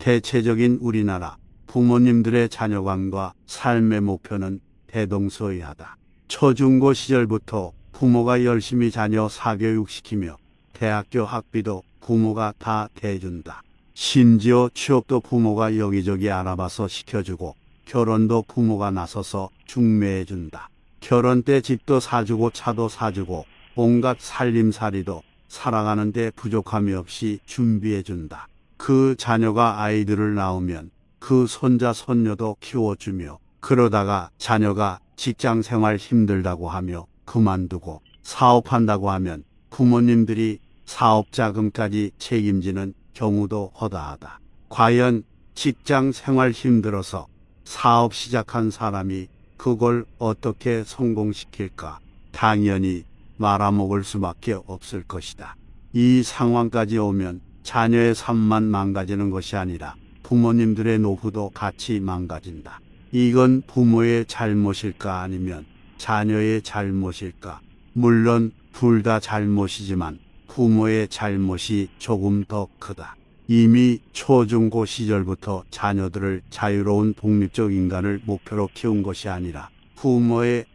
대체적인 우리나라 부모님들의 자녀관과 삶의 목표는 대동소이하다. 초중고 시절부터 부모가 열심히 자녀 사교육시키며 대학교 학비도 부모가 다 대준다. 심지어 취업도 부모가 여기저기 알아봐서 시켜주고 결혼도 부모가 나서서 중매해준다. 결혼 때 집도 사주고 차도 사주고 온갖 살림살이도 살아가는 데 부족함이 없이 준비해준다. 그 자녀가 아이들을 낳으면 그 손자 손녀도 키워주며 그러다가 자녀가 직장생활 힘들다고 하며 그만두고 사업한다고 하면 부모님들이 사업자금까지 책임지는 경우도 허다하다. 과연 직장생활 힘들어서 사업 시작한 사람이 그걸 어떻게 성공시킬까? 당연히 말아먹을 수밖에 없을 것이다. 이 상황까지 오면 자녀의 삶만 망가지는 것이 아니라 부모님들의 노후도 같이 망가진다. 이건 부모의 잘못일까 아니면 자녀의 잘못일까? 물론 둘 다 잘못이지만 부모의 잘못이 조금 더 크다. 이미 초중고 시절부터 자녀들을 자유로운 독립적 인간을 목표로 키운 것이 아니라 부모의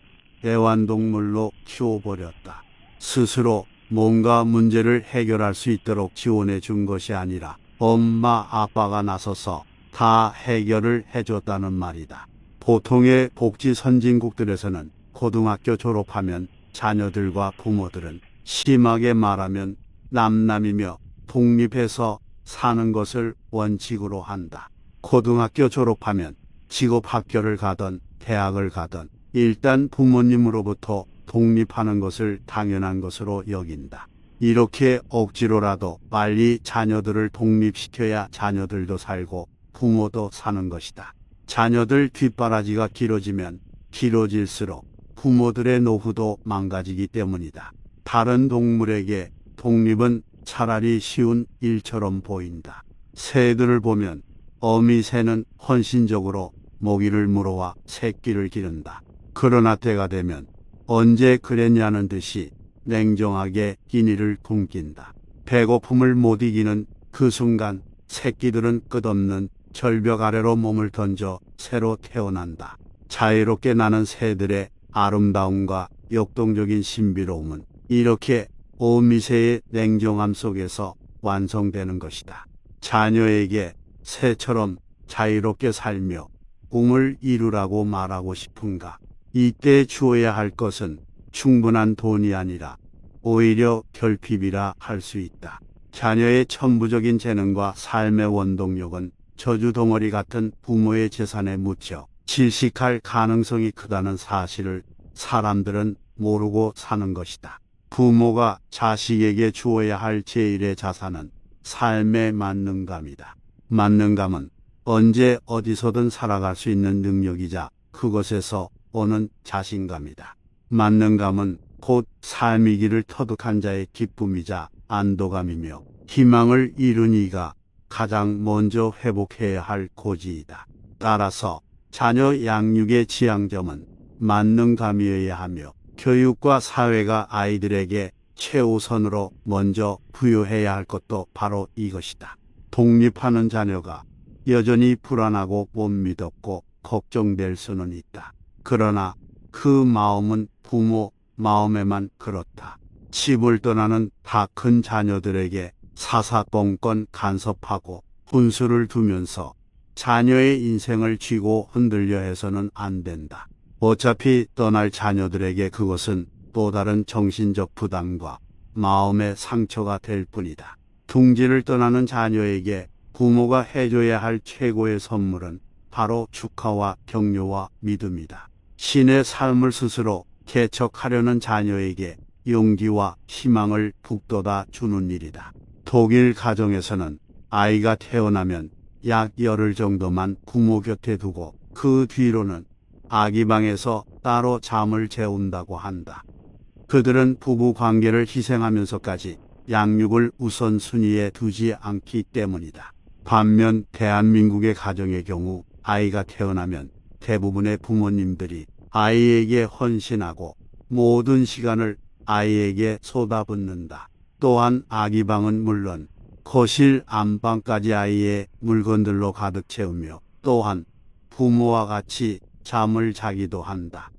애완동물로 키워버렸다. 스스로 뭔가 문제를 해결할 수 있도록 지원해 준 것이 아니라 엄마 아빠가 나서서 다 해결을 해줬다는 말이다. 보통의 복지 선진국들에서는 고등학교 졸업하면 자녀들과 부모들은 심하게 말하면 남남이며 독립해서 사는 것을 원칙으로 한다. 고등학교 졸업하면 직업학교를 가던 대학을 가던 일단 부모님으로부터 독립하는 것을 당연한 것으로 여긴다. 이렇게 억지로라도 빨리 자녀들을 독립시켜야 자녀들도 살고 부모도 사는 것이다. 자녀들 뒷바라지가 길어지면 길어질수록 부모들의 노후도 망가지기 때문이다. 다른 동물에게 독립은 차라리 쉬운 일처럼 보인다. 새들을 보면 어미 새는 헌신적으로 모기를 물어와 새끼를 기른다. 그러나 때가 되면 언제 그랬냐는 듯이 냉정하게 끼니를 굶긴다. 배고픔을 못 이기는 그 순간 새끼들은 끝없는 절벽 아래로 몸을 던져 새로 태어난다. 자유롭게 나는 새들의 아름다움과 역동적인 신비로움은 이렇게 어미새의 냉정함 속에서 완성되는 것이다. 자녀에게 새처럼 자유롭게 살며 꿈을 이루라고 말하고 싶은가? 이때 주어야 할 것은 충분한 돈이 아니라 오히려 결핍이라 할 수 있다. 자녀의 천부적인 재능과 삶의 원동력은 저주 덩어리 같은 부모의 재산에 묻혀 질식할 가능성이 크다는 사실을 사람들은 모르고 사는 것이다. 부모가 자식에게 주어야 할 제1의 자산은 삶의 만능감이다. 만능감은 언제 어디서든 살아갈 수 있는 능력이자 그것에서 오는 자신감이다. 만능감은 곧 삶의 길을 터득한 자의 기쁨이자 안도감이며 희망을 이룬 이가 가장 먼저 회복해야 할 고지이다. 따라서 자녀 양육의 지향점은 만능감이어야 하며 교육과 사회가 아이들에게 최우선으로 먼저 부여해야 할 것도 바로 이것이다. 독립하는 자녀가 여전히 불안하고 못 믿었고 걱정될 수는 있다. 그러나 그 마음은 부모 마음에만 그렇다. 집을 떠나는 다 큰 자녀들에게 사사건건 간섭하고 분수를 두면서 자녀의 인생을 쥐고 흔들려 해서는 안 된다. 어차피 떠날 자녀들에게 그것은 또 다른 정신적 부담과 마음의 상처가 될 뿐이다. 둥지를 떠나는 자녀에게 부모가 해줘야 할 최고의 선물은 바로 축하와 격려와 믿음이다. 신의 삶을 스스로 개척하려는 자녀에게 용기와 희망을 북돋아 주는 일이다. 독일 가정에서는 아이가 태어나면 약 열흘 정도만 부모 곁에 두고 그 뒤로는 아기 방에서 따로 잠을 재운다고 한다. 그들은 부부 관계를 희생하면서까지 양육을 우선순위에 두지 않기 때문이다. 반면 대한민국의 가정의 경우 아이가 태어나면 대부분의 부모님들이 아이에게 헌신하고 모든 시간을 아이에게 쏟아붓는다. 또한 아기 방은 물론 거실 안방까지 아이의 물건들로 가득 채우며 또한 부모와 같이 잠을 자기도 한다.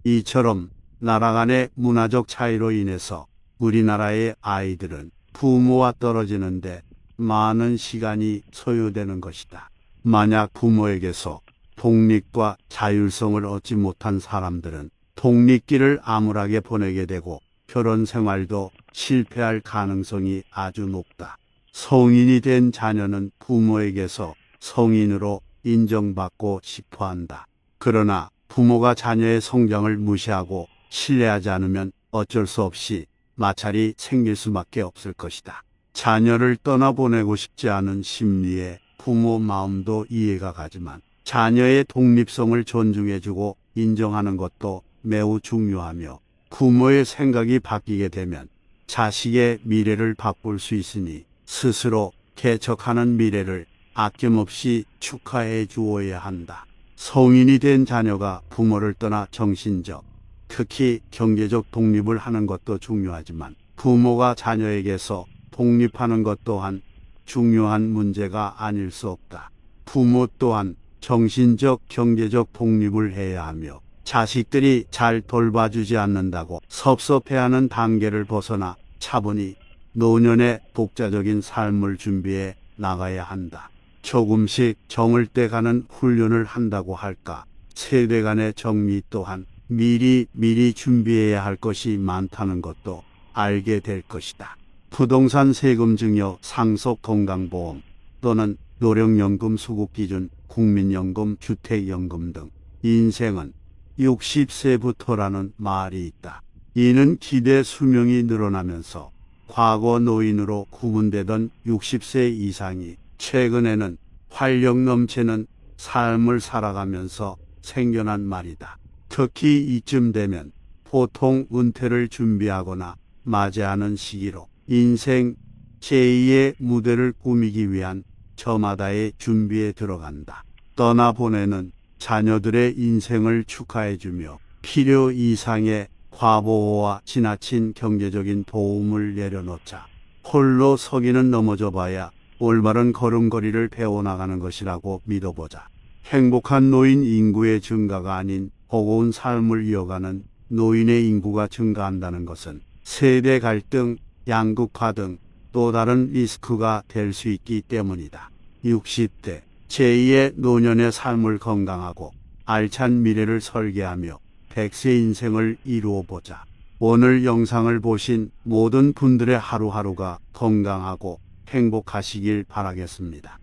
이처럼 나라 간의 문화적 차이로 인해서 우리나라의 아이들은 부모와 떨어지는데 많은 시간이 소요되는 것이다. 만약 부모에게서 독립과 자율성을 얻지 못한 사람들은 독립기를 암울하게 보내게 되고 결혼 생활도 실패할 가능성이 아주 높다. 성인이 된 자녀는 부모에게서 성인으로 인정받고 싶어 한다. 그러나 부모가 자녀의 성장을 무시하고 신뢰하지 않으면 어쩔 수 없이 마찰이 생길 수밖에 없을 것이다. 자녀를 떠나보내고 싶지 않은 심리에 부모 마음도 이해가 가지만 자녀의 독립성을 존중해주고 인정하는 것도 매우 중요하며 부모의 생각이 바뀌게 되면 자식의 미래를 바꿀 수 있으니 스스로 개척하는 미래를 아낌없이 축하해 주어야 한다. 성인이 된 자녀가 부모를 떠나 정신적, 특히 경제적 독립을 하는 것도 중요하지만 부모가 자녀에게서 독립하는 것 또한 중요한 문제가 아닐 수 없다. 부모 또한 정신적, 경제적 독립을 해야 하며 자식들이 잘 돌봐주지 않는다고 섭섭해하는 단계를 벗어나 차분히 노년의 독자적인 삶을 준비해 나가야 한다. 조금씩 정을 떼가는 훈련을 한다고 할까? 세대 간의 정리 또한 미리 준비해야 할 것이 많다는 것도 알게 될 것이다. 부동산 세금 증여, 상속 건강보험 또는 노령연금 수급기준, 국민연금, 주택연금 등 인생은 60세부터라는 말이 있다. 이는 기대 수명이 늘어나면서 과거 노인으로 구분되던 60세 이상이 최근에는 활력 넘치는 삶을 살아가면서 생겨난 말이다. 특히 이쯤 되면 보통 은퇴를 준비하거나 맞이하는 시기로 인생 제2의 무대를 꾸미기 위한 저마다의 준비에 들어간다. 떠나보내는 자녀들의 인생을 축하해주며 필요 이상의 과보호와 지나친 경제적인 도움을 내려놓자. 홀로 서기는 넘어져 봐야 올바른 걸음걸이를 배워나가는 것이라고 믿어보자. 행복한 노인 인구의 증가가 아닌 버거운 삶을 이어가는 노인의 인구가 증가한다는 것은 세대 갈등, 양극화 등 또 다른 리스크가 될 수 있기 때문이다. 60대 제2의 노년의 삶을 건강하고 알찬 미래를 설계하며 100세 인생을 이루어보자. 오늘 영상을 보신 모든 분들의 하루하루가 건강하고 행복하시길 바라겠습니다.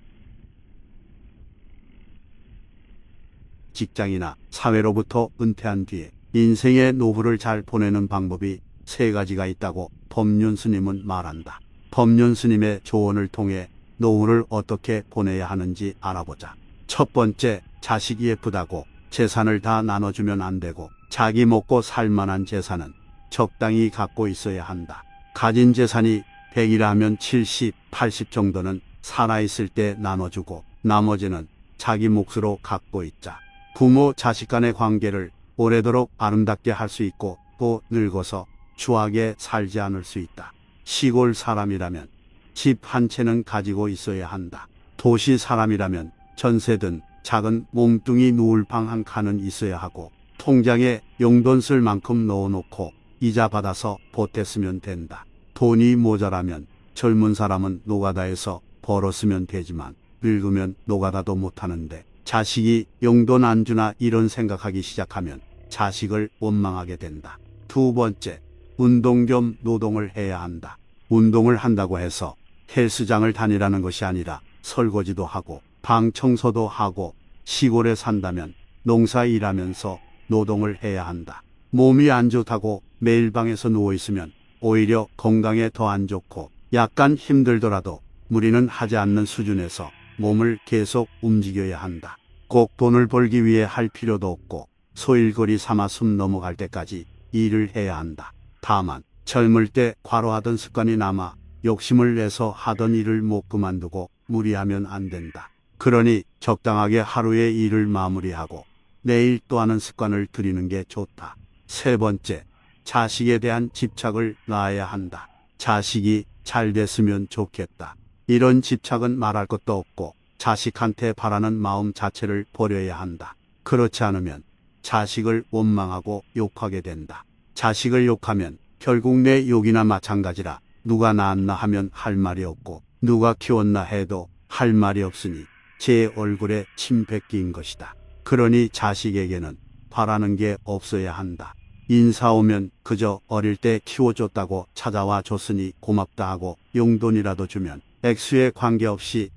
직장이나 사회로부터 은퇴한 뒤에 인생의 노후를 잘 보내는 방법이 3가지가 있다고 법륜 스님은 말한다. 법륜 스님의 조언을 통해 노후를 어떻게 보내야 하는지 알아보자. 첫 번째, 자식이 예쁘다고 재산을 다 나눠주면 안 되고 자기 먹고 살만한 재산은 적당히 갖고 있어야 한다. 가진 재산이 100이라면 70, 80 정도는 살아있을 때 나눠주고 나머지는 자기 몫으로 갖고 있자. 부모 자식 간의 관계를 오래도록 아름답게 할 수 있고 또 늙어서 추하게 살지 않을 수 있다. 시골 사람이라면 집 한 채는 가지고 있어야 한다. 도시 사람이라면 전세든 작은 몸뚱이 누울 방 한 칸은 있어야 하고 통장에 용돈 쓸 만큼 넣어놓고 이자 받아서 보탰으면 된다. 돈이 모자라면 젊은 사람은 노가다에서 벌었으면 되지만 늙으면 노가다도 못하는데 자식이 용돈 안 주나 이런 생각하기 시작하면 자식을 원망하게 된다. 두 번째, 운동 겸 노동을 해야 한다. 운동을 한다고 해서 헬스장을 다니라는 것이 아니라 설거지도 하고 방 청소도 하고 시골에 산다면 농사 일하면서 노동을 해야 한다. 몸이 안 좋다고 매일 방에서 누워있으면 오히려 건강에 더 안 좋고 약간 힘들더라도 무리는 하지 않는 수준에서 몸을 계속 움직여야 한다. 꼭 돈을 벌기 위해 할 필요도 없고 소일거리 삼아 숨 넘어갈 때까지 일을 해야 한다. 다만 젊을 때 과로하던 습관이 남아 욕심을 내서 하던 일을 못 그만두고 무리하면 안 된다. 그러니 적당하게 하루의 일을 마무리하고 내일 또 하는 습관을 들이는 게 좋다. 세 번째, 자식에 대한 집착을 낳아야 한다. 자식이 잘 됐으면 좋겠다. 이런 집착은 말할 것도 없고 자식한테 바라는 마음 자체를 버려야 한다. 그렇지 않으면 자식을 원망하고 욕하게 된다. 자식을 욕하면 결국 내 욕이나 마찬가지라 누가 낳았나 하면 할 말이 없고 누가 키웠나 해도 할 말이 없으니 제 얼굴에 침 뱉기인 것이다. 그러니 자식에게는 바라는 게 없어야 한다. 인사 오면 그저 어릴 때 키워줬다고 찾아와 줬으니 고맙다 하고 용돈이라도 주면 액수에 관계없이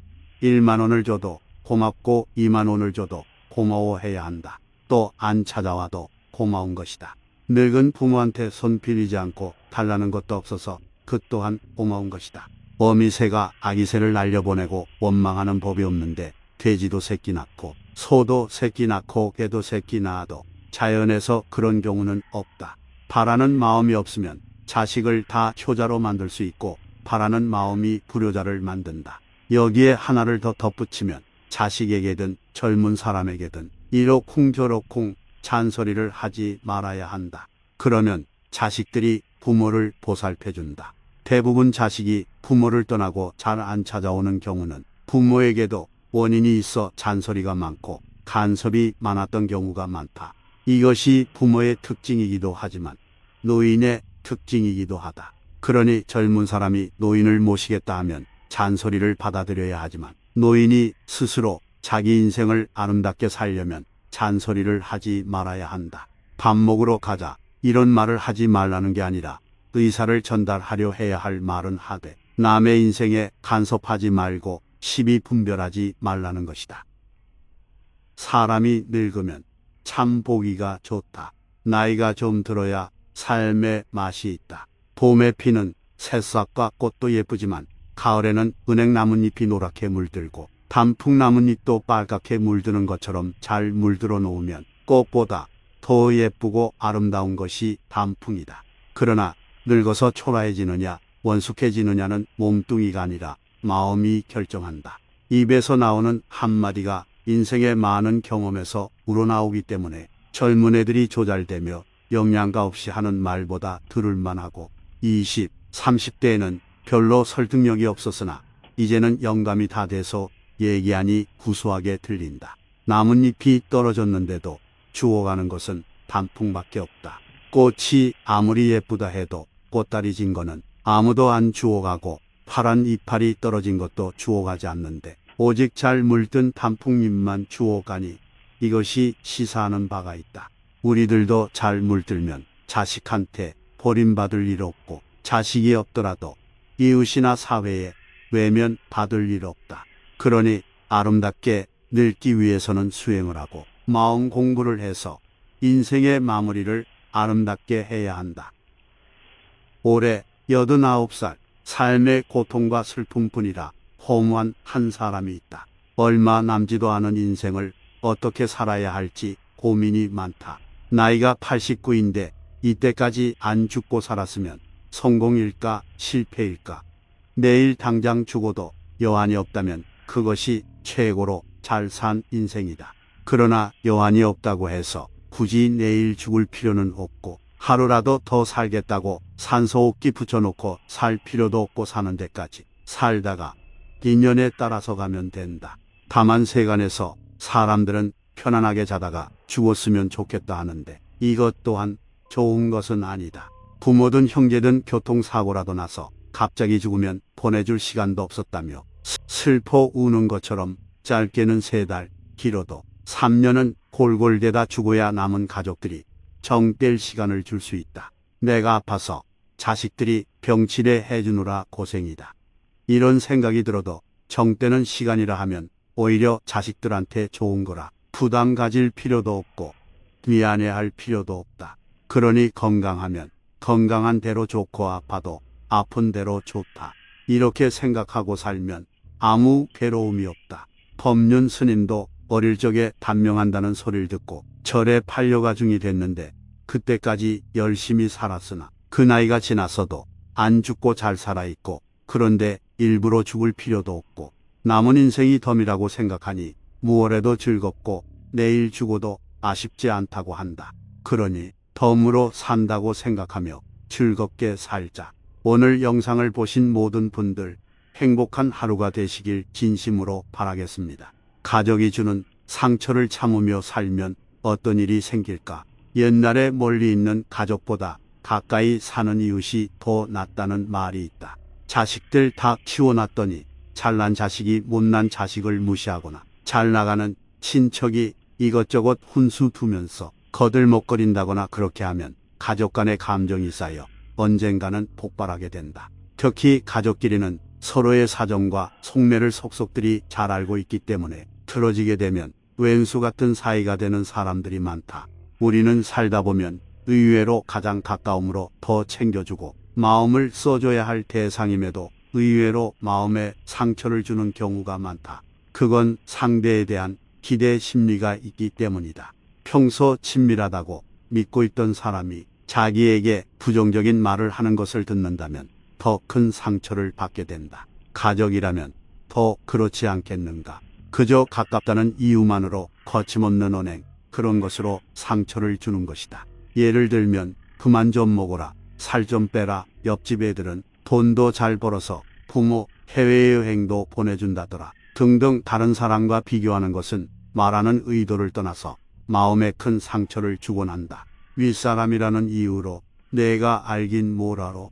1만 원을 줘도 고맙고 2만 원을 줘도 고마워해야 한다. 또 안 찾아와도 고마운 것이다. 늙은 부모한테 손 빌리지 않고 달라는 것도 없어서 그 또한 고마운 것이다. 어미새가 아기새를 날려보내고 원망하는 법이 없는데 돼지도 새끼 낳고 소도 새끼 낳고 개도 새끼 낳아도 자연에서 그런 경우는 없다. 바라는 마음이 없으면 자식을 다 효자로 만들 수 있고 바라는 마음이 불효자를 만든다. 여기에 하나를 더 덧붙이면 자식에게든 젊은 사람에게든 이러쿵저러쿵 잔소리를 하지 말아야 한다. 그러면 자식들이 부모를 보살펴준다. 대부분 자식이 부모를 떠나고 잘 안 찾아오는 경우는 부모에게도 원인이 있어 잔소리가 많고 간섭이 많았던 경우가 많다. 이것이 부모의 특징이기도 하지만 노인의 특징이기도 하다. 그러니 젊은 사람이 노인을 모시겠다 하면 잔소리를 받아들여야 하지만 노인이 스스로 자기 인생을 아름답게 살려면 잔소리를 하지 말아야 한다. 밥 먹으러 가자 이런 말을 하지 말라는 게 아니라 의사를 전달하려 해야 할 말은 하되 남의 인생에 간섭하지 말고 시비 분별하지 말라는 것이다. 사람이 늙으면 참 보기가 좋다. 나이가 좀 들어야 삶의 맛이 있다. 봄에 피는 새싹과 꽃도 예쁘지만 가을에는 은행 나뭇잎이 노랗게 물들고 단풍 나뭇잎도 빨갛게 물드는 것처럼 잘 물들어 놓으면 꽃보다 더 예쁘고 아름다운 것이 단풍이다. 그러나 늙어서 초라해지느냐 원숙해지느냐는 몸뚱이가 아니라 마음이 결정한다. 입에서 나오는 한마디가 인생의 많은 경험에서 우러나오기 때문에 젊은 애들이 조잘되며 영양가 없이 하는 말보다 들을 만하고 20, 30대에는 별로 설득력이 없었으나 이제는 영감이 다 돼서 얘기하니 구수하게 들린다. 나뭇잎이 떨어졌는데도 주워가는 것은 단풍밖에 없다. 꽃이 아무리 예쁘다 해도 꽃다리 진 거는 아무도 안 주워가고 파란 이파리 떨어진 것도 주워가지 않는데 오직 잘 물든 단풍잎만 주워가니 이것이 시사하는 바가 있다. 우리들도 잘 물들면 자식한테 버림받을 일 없고 자식이 없더라도 이웃이나 사회에 외면 받을 일 없다. 그러니 아름답게 늙기 위해서는 수행을 하고 마음 공부를 해서 인생의 마무리를 아름답게 해야 한다. 올해 89살 삶의 고통과 슬픔뿐이라 허무한 한 사람이 있다. 얼마 남지도 않은 인생을 어떻게 살아야 할지 고민이 많다. 나이가 89인데 이때까지 안 죽고 살았으면 성공일까 실패일까? 내일 당장 죽어도 여한이 없다면 그것이 최고로 잘 산 인생이다. 그러나 여한이 없다고 해서 굳이 내일 죽을 필요는 없고 하루라도 더 살겠다고 산소호흡기 붙여놓고 살 필요도 없고 사는 데까지 살다가 인연에 따라서 가면 된다. 다만 세간에서 사람들은 편안하게 자다가 죽었으면 좋겠다 하는데 이것 또한 좋은 것은 아니다. 부모든 형제든 교통사고라도 나서 갑자기 죽으면 보내줄 시간도 없었다며 슬퍼 우는 것처럼 짧게는 3달, 길어도 3년은 골골대다 죽어야 남은 가족들이 정 뗄 시간을 줄 수 있다. 내가 아파서 자식들이 병치레 해주느라 고생이다. 이런 생각이 들어도 정 떼는 시간이라 하면 오히려 자식들한테 좋은 거라 부담 가질 필요도 없고 미안해할 필요도 없다. 그러니 건강하면 건강한 대로 좋고 아파도 아픈 대로 좋다. 이렇게 생각하고 살면 아무 괴로움이 없다. 법륜 스님도 어릴 적에 단명한다는 소리를 듣고 절에 팔려가 중이 됐는데 그때까지 열심히 살았으나 그 나이가 지났어도 안 죽고 잘 살아있고 그런데 일부러 죽을 필요도 없고 남은 인생이 덤이라고 생각하니 무얼해도 즐겁고 내일 죽어도 아쉽지 않다고 한다. 그러니 덤으로 산다고 생각하며 즐겁게 살자. 오늘 영상을 보신 모든 분들 행복한 하루가 되시길 진심으로 바라겠습니다. 가족이 주는 상처를 참으며 살면 어떤 일이 생길까? 옛날에 멀리 있는 가족보다 가까이 사는 이웃이 더 낫다는 말이 있다. 자식들 다 키워놨더니 잘난 자식이 못난 자식을 무시하거나 잘 나가는 친척이 이것저것 훈수 두면서 거들먹거린다거나 그렇게 하면 가족 간의 감정이 쌓여 언젠가는 폭발하게 된다. 특히 가족끼리는 서로의 사정과 속내를 속속들이 잘 알고 있기 때문에 틀어지게 되면 왼수 같은 사이가 되는 사람들이 많다. 우리는 살다 보면 의외로 가장 가까움으로 더 챙겨주고 마음을 써줘야 할 대상임에도 의외로 마음에 상처를 주는 경우가 많다. 그건 상대에 대한 기대 심리가 있기 때문이다. 평소 친밀하다고 믿고 있던 사람이 자기에게 부정적인 말을 하는 것을 듣는다면 더 큰 상처를 받게 된다. 가족이라면 더 그렇지 않겠는가? 그저 가깝다는 이유만으로 거침없는 언행, 그런 것으로 상처를 주는 것이다. 예를 들면 그만 좀 먹어라, 살 좀 빼라, 옆집 애들은 돈도 잘 벌어서 부모 해외여행도 보내준다더라 등등 다른 사람과 비교하는 것은 말하는 의도를 떠나서 마음에 큰 상처를 주곤 한다. 윗사람이라는 이유로 내가 알긴 뭘 알아,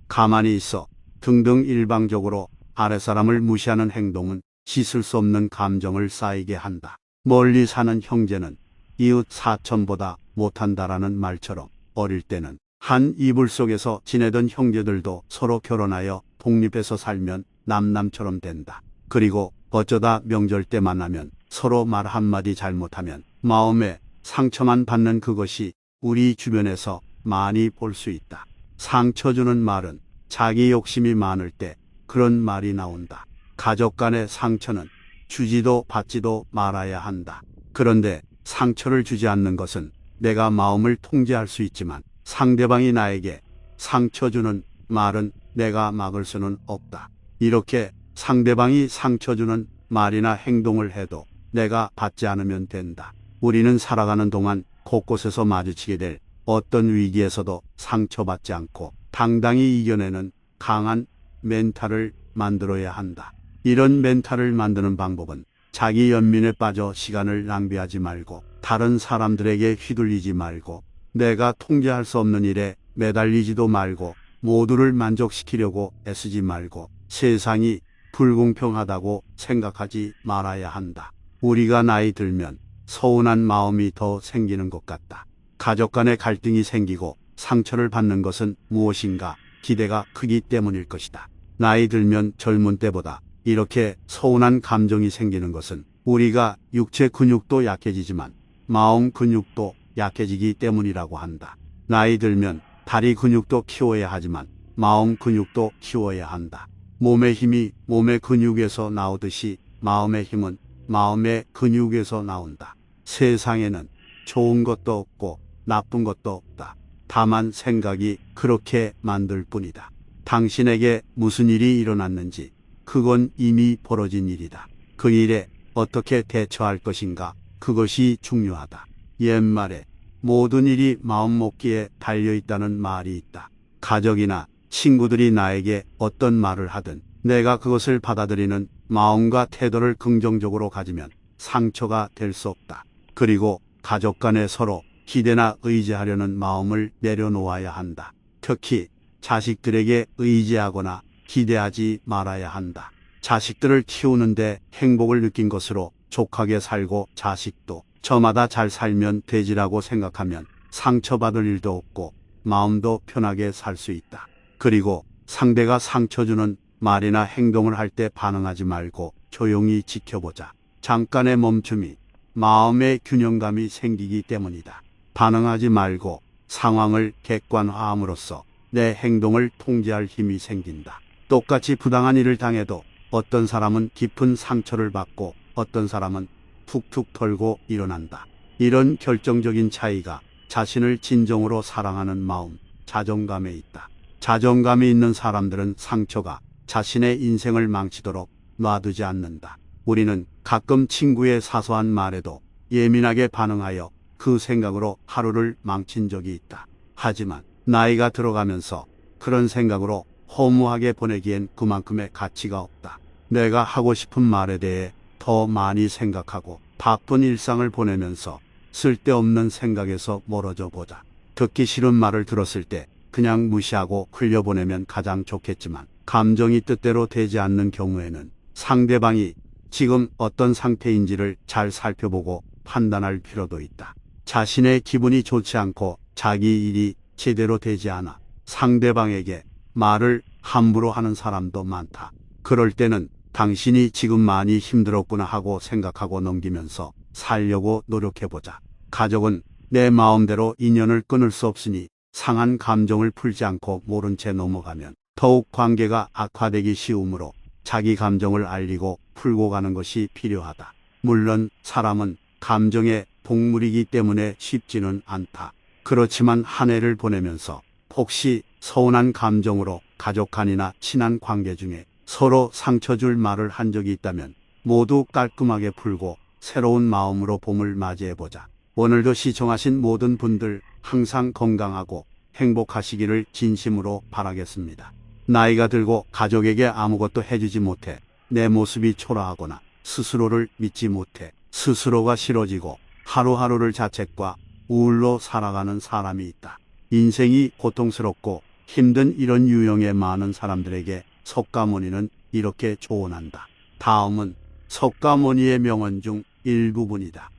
가만히 있어 등등 일방적으로 아랫사람을 무시하는 행동은 씻을 수 없는 감정을 쌓이게 한다. 멀리 사는 형제는 이웃 사촌보다 못한다라는 말처럼 어릴 때는 한 이불 속에서 지내던 형제들도 서로 결혼하여 독립해서 살면 남남처럼 된다. 그리고 어쩌다 명절 때 만나면 서로 말 한마디 잘못하면 마음에 상처만 받는 그것이 우리 주변에서 많이 볼 수 있다. 상처 주는 말은 자기 욕심이 많을 때 그런 말이 나온다. 가족 간의 상처는 주지도 받지도 말아야 한다. 그런데 상처를 주지 않는 것은 내가 마음을 통제할 수 있지만 상대방이 나에게 상처 주는 말은 내가 막을 수는 없다. 이렇게 상대방이 상처 주는 말이나 행동을 해도 내가 받지 않으면 된다. 우리는 살아가는 동안 곳곳에서 마주치게 될 어떤 위기에서도 상처받지 않고 당당히 이겨내는 강한 멘탈을 만들어야 한다. 이런 멘탈을 만드는 방법은 자기 연민에 빠져 시간을 낭비하지 말고 다른 사람들에게 휘둘리지 말고 내가 통제할 수 없는 일에 매달리지도 말고 모두를 만족시키려고 애쓰지 말고 세상이 불공평하다고 생각하지 말아야 한다. 우리가 나이 들면 서운한 마음이 더 생기는 것 같다. 가족 간의 갈등이 생기고 상처를 받는 것은 무엇인가? 기대가 크기 때문일 것이다. 나이 들면 젊은 때보다 이렇게 서운한 감정이 생기는 것은 우리가 육체 근육도 약해지지만 마음 근육도 약해지기 때문이라고 한다. 나이 들면 다리 근육도 키워야 하지만 마음 근육도 키워야 한다. 몸의 힘이 몸의 근육에서 나오듯이 마음의 힘은 마음의 근육에서 나온다. 세상에는 좋은 것도 없고 나쁜 것도 없다. 다만 생각이 그렇게 만들 뿐이다. 당신에게 무슨 일이 일어났는지 그건 이미 벌어진 일이다. 그 일에 어떻게 대처할 것인가, 그것이 중요하다. 옛말에 모든 일이 마음먹기에 달려있다는 말이 있다. 가족이나 친구들이 나에게 어떤 말을 하든 내가 그것을 받아들이는 마음과 태도를 긍정적으로 가지면 상처가 될 수 없다. 그리고 가족 간에 서로 기대나 의지하려는 마음을 내려놓아야 한다. 특히 자식들에게 의지하거나 기대하지 말아야 한다. 자식들을 키우는데 행복을 느낀 것으로 족하게 살고 자식도 저마다 잘 살면 되지라고 생각하면 상처받을 일도 없고 마음도 편하게 살 수 있다. 그리고 상대가 상처 주는 말이나 행동을 할 때 반응하지 말고 조용히 지켜보자. 잠깐의 멈춤이 마음의 균형감이 생기기 때문이다. 반응하지 말고 상황을 객관화함으로써 내 행동을 통제할 힘이 생긴다. 똑같이 부당한 일을 당해도 어떤 사람은 깊은 상처를 받고 어떤 사람은 툭툭 털고 일어난다. 이런 결정적인 차이가 자신을 진정으로 사랑하는 마음, 자존감에 있다. 자존감이 있는 사람들은 상처가 자신의 인생을 망치도록 놔두지 않는다. 우리는 가끔 친구의 사소한 말에도 예민하게 반응하여 그 생각으로 하루를 망친 적이 있다. 하지만 나이가 들어가면서 그런 생각으로 허무하게 보내기엔 그만큼의 가치가 없다. 내가 하고 싶은 말에 대해 더 많이 생각하고 바쁜 일상을 보내면서 쓸데없는 생각에서 멀어져 보자. 듣기 싫은 말을 들었을 때 그냥 무시하고 흘려보내면 가장 좋겠지만 감정이 뜻대로 되지 않는 경우에는 상대방이 지금 어떤 상태인지를 잘 살펴보고 판단할 필요도 있다. 자신의 기분이 좋지 않고 자기 일이 제대로 되지 않아 상대방에게 말을 함부로 하는 사람도 많다. 그럴 때는 당신이 지금 많이 힘들었구나 하고 생각하고 넘기면서 살려고 노력해보자. 가족은 내 마음대로 인연을 끊을 수 없으니 상한 감정을 풀지 않고 모른 채 넘어가면 더욱 관계가 악화되기 쉬우므로 자기 감정을 알리고 풀고 가는 것이 필요하다. 물론 사람은 감정의 동물이기 때문에 쉽지는 않다. 그렇지만 한 해를 보내면서 혹시 서운한 감정으로 가족 간이나 친한 관계 중에 서로 상처 줄 말을 한 적이 있다면 모두 깔끔하게 풀고 새로운 마음으로 봄을 맞이해보자. 오늘도 시청하신 모든 분들 항상 건강하고 행복하시기를 진심으로 바라겠습니다. 나이가 들고 가족에게 아무것도 해주지 못해 내 모습이 초라하거나 스스로를 믿지 못해 스스로가 싫어지고 하루하루를 자책과 우울로 살아가는 사람이 있다. 인생이 고통스럽고 힘든 이런 유형의 많은 사람들에게 석가모니는 이렇게 조언한다. 다음은 석가모니의 명언 중 일부분이다.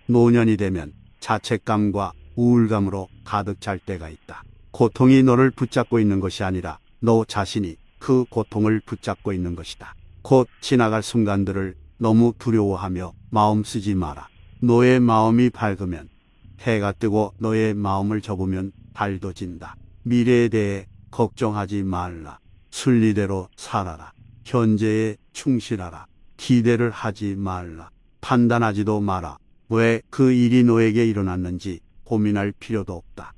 노년이 되면 자책감과 우울감으로 가득 찰 때가 있다. 고통이 너를 붙잡고 있는 것이 아니라 너 자신이 그 고통을 붙잡고 있는 것이다. 곧 지나갈 순간들을 너무 두려워하며 마음 쓰지 마라. 너의 마음이 밝으면 해가 뜨고 너의 마음을 접으면 달도 진다. 미래에 대해 걱정하지 말라. 순리대로 살아라. 현재에 충실하라. 기대를 하지 말라. 판단하지도 마라. 왜 그 일이 너에게 일어났는지 고민할 필요도 없다.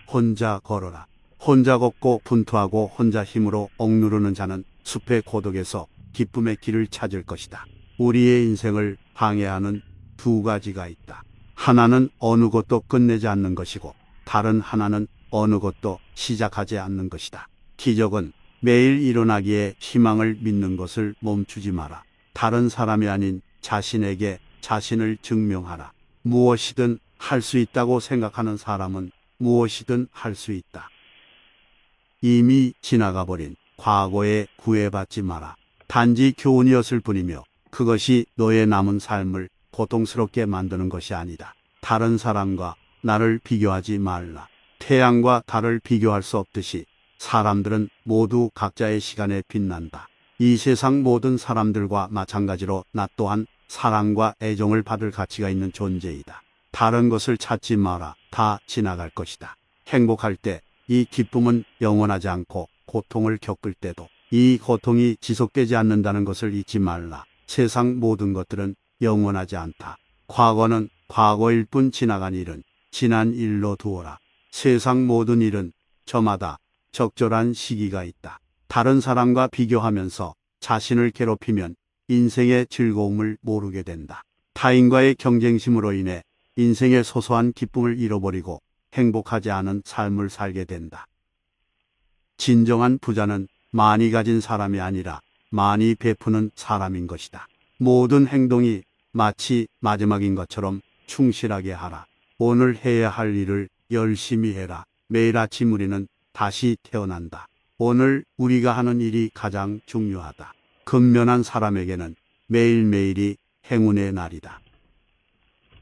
혼자 걸어라. 혼자 걷고 분투하고 혼자 힘으로 억누르는 자는 숲의 고독에서 기쁨의 길을 찾을 것이다. 우리의 인생을 방해하는 두 가지가 있다. 하나는 어느 것도 끝내지 않는 것이고 다른 하나는 어느 것도 시작하지 않는 것이다. 기적은 매일 일어나기에 희망을 믿는 것을 멈추지 마라. 다른 사람이 아닌 자신에게 자신을 증명하라. 무엇이든 할 수 있다고 생각하는 사람은 무엇이든 할 수 있다. 이미 지나가 버린 과거에 구애받지 마라. 단지 교훈이었을 뿐이며 그것이 너의 남은 삶을 고통스럽게 만드는 것이 아니다. 다른 사람과 나를 비교하지 말라. 태양과 달을 비교할 수 없듯이 사람들은 모두 각자의 시간에 빛난다. 이 세상 모든 사람들과 마찬가지로 나 또한 사랑과 애정을 받을 가치가 있는 존재이다. 다른 것을 찾지 마라. 다 지나갈 것이다. 행복할 때 이 기쁨은 영원하지 않고 고통을 겪을 때도 이 고통이 지속되지 않는다는 것을 잊지 말라. 세상 모든 것들은 영원하지 않다. 과거는 과거일 뿐 지나간 일은 지난 일로 두어라. 세상 모든 일은 저마다 적절한 시기가 있다. 다른 사람과 비교하면서 자신을 괴롭히면 인생의 즐거움을 모르게 된다. 타인과의 경쟁심으로 인해 인생의 소소한 기쁨을 잃어버리고 행복하지 않은 삶을 살게 된다. 진정한 부자는 많이 가진 사람이 아니라 많이 베푸는 사람인 것이다. 모든 행동이 마치 마지막인 것처럼 충실하게 하라. 오늘 해야 할 일을 열심히 해라. 매일 아침 우리는 다시 태어난다. 오늘 우리가 하는 일이 가장 중요하다. 근면한 사람에게는 매일매일이 행운의 날이다.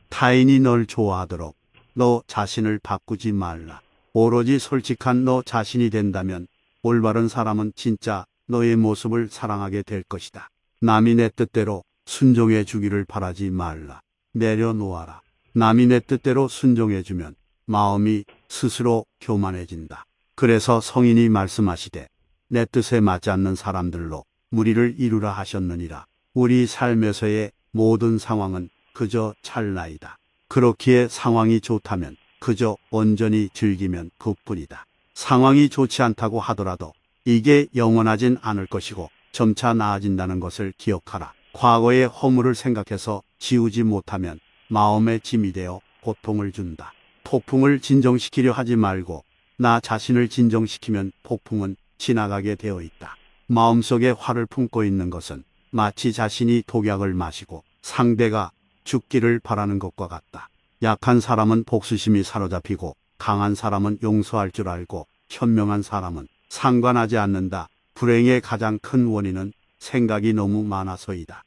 타인이 널 좋아하도록 너 자신을 바꾸지 말라. 오로지 솔직한 너 자신이 된다면 올바른 사람은 진짜 너의 모습을 사랑하게 될 것이다. 남이 내 뜻대로 순종해 주기를 바라지 말라. 내려놓아라. 남이 내 뜻대로 순종해주면 마음이 스스로 교만해진다. 그래서 성인이 말씀하시되 내 뜻에 맞지 않는 사람들로 무리를 이루라 하셨느니라. 우리 삶에서의 모든 상황은 그저 찰나이다. 그렇기에 상황이 좋다면 그저 온전히 즐기면 그뿐이다. 상황이 좋지 않다고 하더라도 이게 영원하진 않을 것이고 점차 나아진다는 것을 기억하라. 과거의 허물을 생각해서 지우지 못하면 마음의 짐이 되어 고통을 준다. 폭풍을 진정시키려 하지 말고 나 자신을 진정시키면 폭풍은 지나가게 되어 있다. 마음속에 화를 품고 있는 것은 마치 자신이 독약을 마시고 상대가 죽기를 바라는 것과 같다. 약한 사람은 복수심이 사로잡히고 강한 사람은 용서할 줄 알고 현명한 사람은 상관하지 않는다. 불행의 가장 큰 원인은 생각이 너무 많아서이다.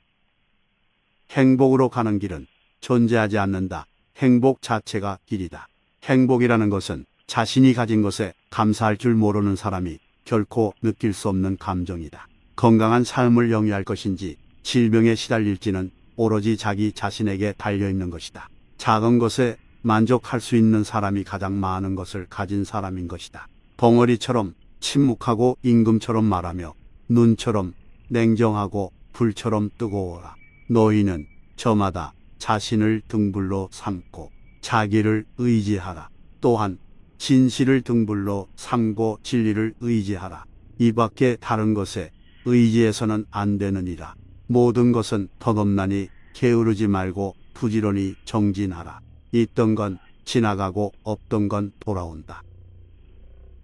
행복으로 가는 길은 존재하지 않는다. 행복 자체가 길이다. 행복이라는 것은 자신이 가진 것에 감사할 줄 모르는 사람이 결코 느낄 수 없는 감정이다. 건강한 삶을 영위할 것인지 질병에 시달릴지는 오로지 자기 자신에게 달려있는 것이다. 작은 것에 만족할 수 있는 사람이 가장 많은 것을 가진 사람인 것이다. 벙어리처럼 침묵하고 임금처럼 말하며 눈처럼 냉정하고 불처럼 뜨거워라. 너희는 저마다 자신을 등불로 삼고 자기를 의지하라. 또한 진실을 등불로 삼고 진리를 의지하라. 이 밖에 다른 것에 의지해서는 안 되느니라. 모든 것은 덧없나니 게으르지 말고 부지런히 정진하라. 있던 건 지나가고 없던 건 돌아온다.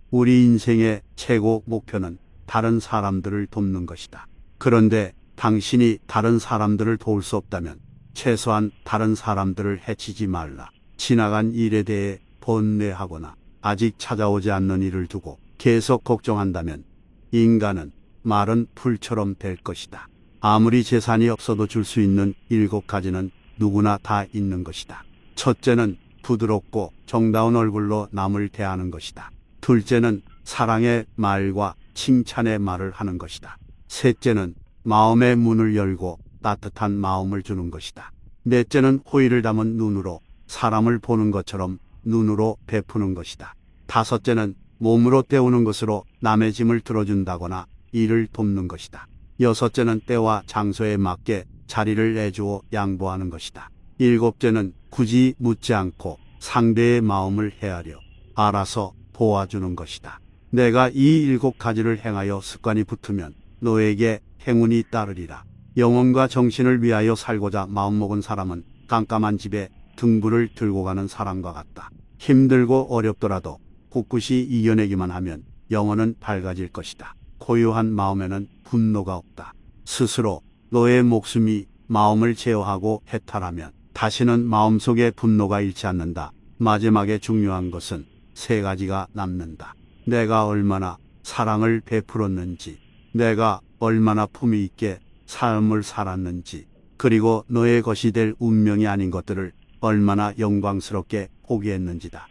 우리 인생의 최고 목표는 다른 사람들을 돕는 것이다. 그런데 당신이 다른 사람들을 도울 수 없다면 최소한 다른 사람들을 해치지 말라. 지나간 일에 대해 번뇌하거나 아직 찾아오지 않는 일을 두고 계속 걱정한다면 인간은 마른 풀처럼 될 것이다. 아무리 재산이 없어도 줄 수 있는 7가지는 누구나 다 있는 것이다. 첫째는 부드럽고 정다운 얼굴로 남을 대하는 것이다. 둘째는 사랑의 말과 칭찬의 말을 하는 것이다. 셋째는 마음의 문을 열고 따뜻한 마음을 주는 것이다. 넷째는 호의를 담은 눈으로 사람을 보는 것처럼 눈으로 베푸는 것이다. 다섯째는 몸으로 때우는 것으로 남의 짐을 들어준다거나 일을 돕는 것이다. 여섯째는 때와 장소에 맞게 자리를 내주어 양보하는 것이다. 일곱째는 굳이 묻지 않고 상대의 마음을 헤아려 알아서 도와주는 것이다. 내가 이 7가지를 행하여 습관이 붙으면 너에게 행운이 따르리라. 영혼과 정신을 위하여 살고자 마음먹은 사람은 깜깜한 집에 등불을 들고 가는 사람과 같다. 힘들고 어렵더라도 꿋꿋이 이겨내기만 하면 영혼은 밝아질 것이다. 고요한 마음에는 분노가 없다. 스스로 너의 목숨이 마음을 제어하고 해탈하면 다시는 마음속에 분노가 잃지 않는다. 마지막에 중요한 것은 3가지가 남는다. 내가 얼마나 사랑을 베풀었는지, 내가 얼마나 품위 있게 삶을 살았는지, 그리고 너의 것이 될 운명이 아닌 것들을 얼마나 영광스럽게 포기했는지다.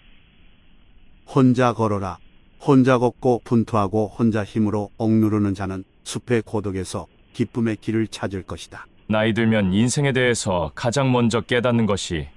혼자 걸어라. 혼자 걷고 분투하고 혼자 힘으로 억누르는 자는 숲의 고독에서 기쁨의 길을 찾을 것이다. 나이 들면 인생에 대해서 가장 먼저 깨닫는 것이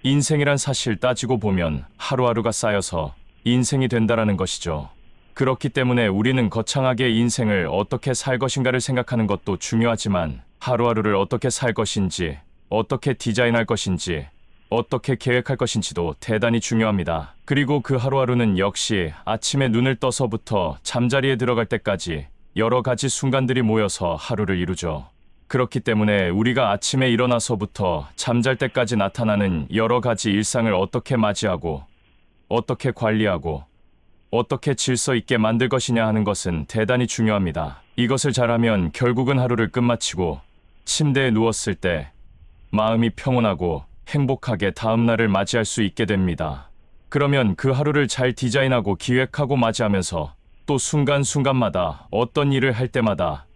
인생이란 사실 따지고 보면 하루하루가 쌓여서 인생이 된다라는 것이죠. 그렇기 때문에 우리는 거창하게 인생을 어떻게 살 것인가를 생각하는 것도 중요하지만 하루하루를 어떻게 살 것인지, 어떻게 디자인할 것인지, 어떻게 계획할 것인지도 대단히 중요합니다. 그리고 그 하루하루는 역시 아침에 눈을 떠서부터 잠자리에 들어갈 때까지 여러 가지 순간들이 모여서 하루를 이루죠. 그렇기 때문에 우리가 아침에 일어나서부터 잠잘 때까지 나타나는 여러 가지 일상을 어떻게 맞이하고, 어떻게 관리하고, 어떻게 질서 있게 만들 것이냐 하는 것은 대단히 중요합니다. 이것을 잘하면 결국은 하루를 끝마치고 침대에 누웠을 때 마음이 평온하고 행복하게 다음날을 맞이할 수 있게 됩니다. 그러면 그 하루를 잘 디자인하고 기획하고 맞이하면서 또 순간순간마다 어떤 일을 할 때마다